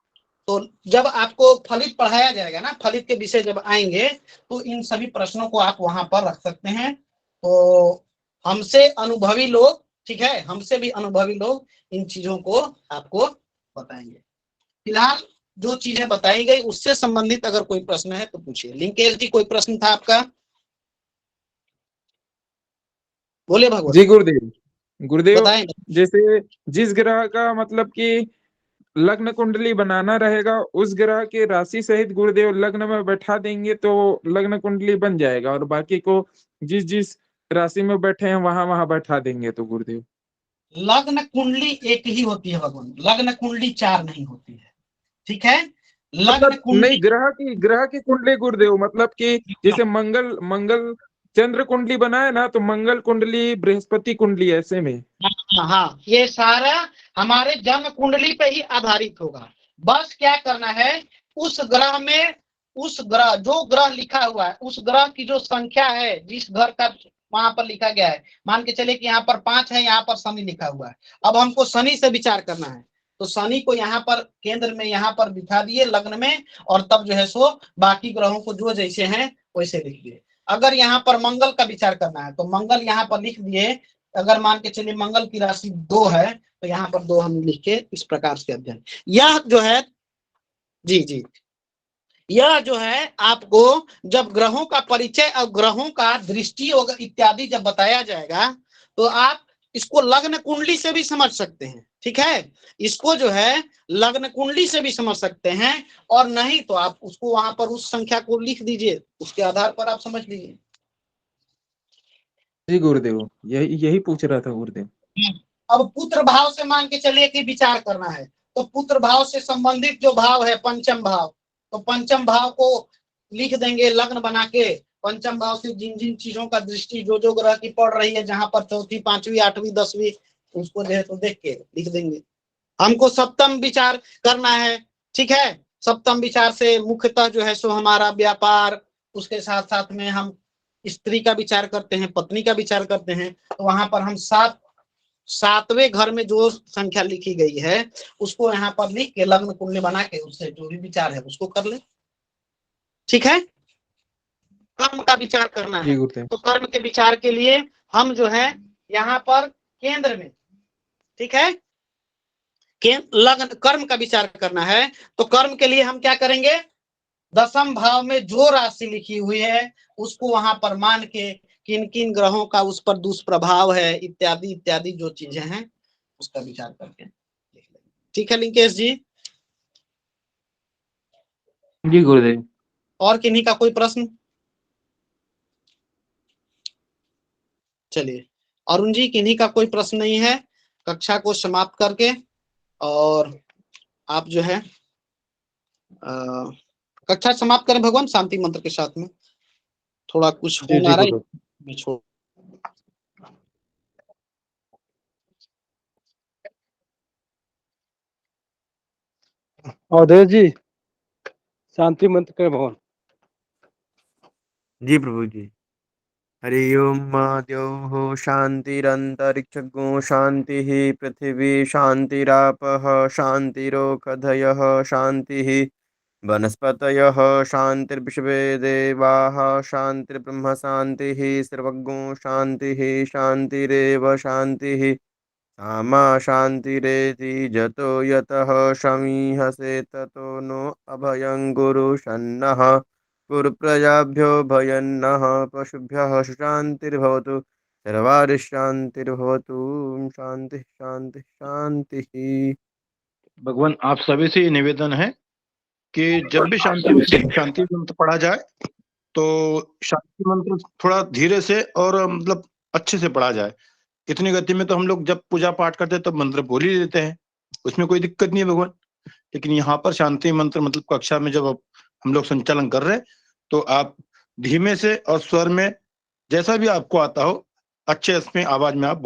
तो जब आपको फलित पढ़ाया जाएगा ना, फलित के विषय जब आएंगे तो इन सभी प्रश्नों को आप वहां पर रख सकते हैं। तो हमसे अनुभवी लोग, ठीक है, हमसे भी अनुभवी लोग इन चीजों को आपको बताएंगे। फिलहाल जो चीजें बताई गई उससे संबंधित अगर कोई प्रश्न है तो पूछिए। लिंकेश जी, कोई प्रश्न था आपका? बोले भगवान जी गुरुदेव। गुरुदेव, बताएं। जैसे जिस ग्रह का मतलब कि लग्न कुंडली बनाना रहेगा, उस ग्रह के राशि सहित गुरुदेव लग्न में बैठा देंगे तो लग्न कुंडली बन जाएगा, और बाकी को जिस जिस राशि में बैठे हैं वहां वहां बैठा देंगे तो गुरुदेव। लग्न कुंडली एक ही होती है भगवान, लग्न कुंडली 4 नहीं होती है। ठीक है, लग्न मतलब कुंडली नहीं, ग्रह की कुंडली गुरुदेव, मतलब कि जैसे मंगल चंद्र कुंडली बनाए ना, तो मंगल कुंडली, बृहस्पति कुंडली, ऐसे में। हाँ, ये सारा हमारे जन्म कुंडली पे ही आधारित होगा। बस क्या करना है, उस ग्रह में, उस ग्रह, जो ग्रह लिखा हुआ है उस ग्रह की जो संख्या है, जिस घर का वहां पर लिखा गया है, मान के चले कि यहाँ पर 5 है, यहाँ पर शनि लिखा हुआ है। अब हमको शनि से विचार करना है, तो शनि को यहाँ पर केंद्र में यहाँ पर बिठा दिए लग्न में, और तब जो है सो बाकी ग्रहों को जो जैसे हैं वैसे लिख दिए। अगर यहाँ पर मंगल का विचार करना है तो मंगल यहाँ पर लिख दिए। अगर मान के चलिए मंगल की राशि 2 है तो यहाँ पर 2 हम लिख के इस प्रकार से अध्ययन, यह जो है, जी, यह जो है आपको जब ग्रहों का परिचय और ग्रहों का दृष्टि इत्यादि जब बताया जाएगा तो आप इसको लग्न कुंडली से भी समझ सकते हैं। ठीक है, इसको जो है लग्न कुंडली से भी समझ सकते हैं, और नहीं तो आप उसको वहां पर उस संख्या को लिख दीजिए, उसके आधार पर आप समझ लीजिए। जी गुरुदेव, यही पूछ रहा था गुरुदेव। अब पुत्र भाव से मान के चलिए कि विचार करना है, तो पुत्र भाव से संबंधित जो भाव है पंचम भाव, तो पंचम भाव को लिख देंगे लग्न बना के। पंचम भाव से जिन जिन चीजों का दृष्टि जो ग्रह की पड़ रही है, जहां पर चौथी, पांचवी, आठवीं, 10वीं, उसको जो है तो देख के लिख देंगे। हमको सप्तम विचार करना है। ठीक है, सप्तम विचार से मुख्यतः जो है सो हमारा व्यापार, उसके साथ साथ में हम स्त्री का विचार करते हैं, पत्नी का विचार करते हैं, तो वहां पर हम 7वें घर में जो संख्या लिखी गई है उसको यहाँ पर लिख के लग्न कुंडली बना के उससे जो भी विचार है उसको कर ले। ठीक है, कर्म का विचार करना है, तो कर्म के विचार के लिए हम जो है यहाँ पर केंद्र में, ठीक है, लग्न कर्म का विचार करना है, तो कर्म के लिए हम क्या करेंगे, 10म भाव में जो राशि लिखी हुई है उसको वहां पर मान के किन किन ग्रहों का उस पर दुष्प्रभाव है इत्यादि इत्यादि जो चीजें हैं उसका विचार करके। ठीक है लिंकेश जी? जी गुरुदेव। और किन्हीं का कोई प्रश्न? चलिए, अरुण जी, किन्हीं का कोई प्रश्न नहीं है, कक्षा को समाप्त करके और आप जो है कक्षा समाप्त करें भगवान शांति मंत्र के साथ में। थोड़ा कुछ फोन आ रहा है, मैं छोड़। अवधेश जी, शांति मंत्र करें भगवान। जी प्रभु जी। हरि ओम द्यौः शान्तिरन्तरिक्षगो शान्तिः पृथिवी शान्तिरापः शान्तिरोषधयः शान्तिः वनस्पतयः शान्तिर्विश्वे देवाः शान्तिर्ब्रह्म शान्तिः सर्वज्ञो शान्तिः शान्तिरेव शान्तिः सामा शान्तिरेति जतो यतः शमीहसे ततो नो अभयं गुरु शन्नः गुरुप्रजाभ्यो भयन्नः पशुभ्यः शान्तिर्भवतु सर्वारिशान्तिर्भवतु। शान्ति शान्ति शान्तिः। भगवान आप सभी से निवेदन है कि जब भी शांति मंत्र पढ़ा जाए तो शांति मंत्र थोड़ा धीरे से और मतलब अच्छे से पढ़ा जाए। इतनी गति में तो हम लोग जब पूजा पाठ करते हैं तब मंत्र बोल ही लेते हैं, उसमें कोई दिक्कत नहीं है भगवान। लेकिन यहाँ पर शांति मंत्र मतलब कक्षा में जब हम लोग संचालन कर रहे हैं तो आप धीमे से और स्वर में जैसा भी आपको आता हो अच्छे इसमें आवाज में आप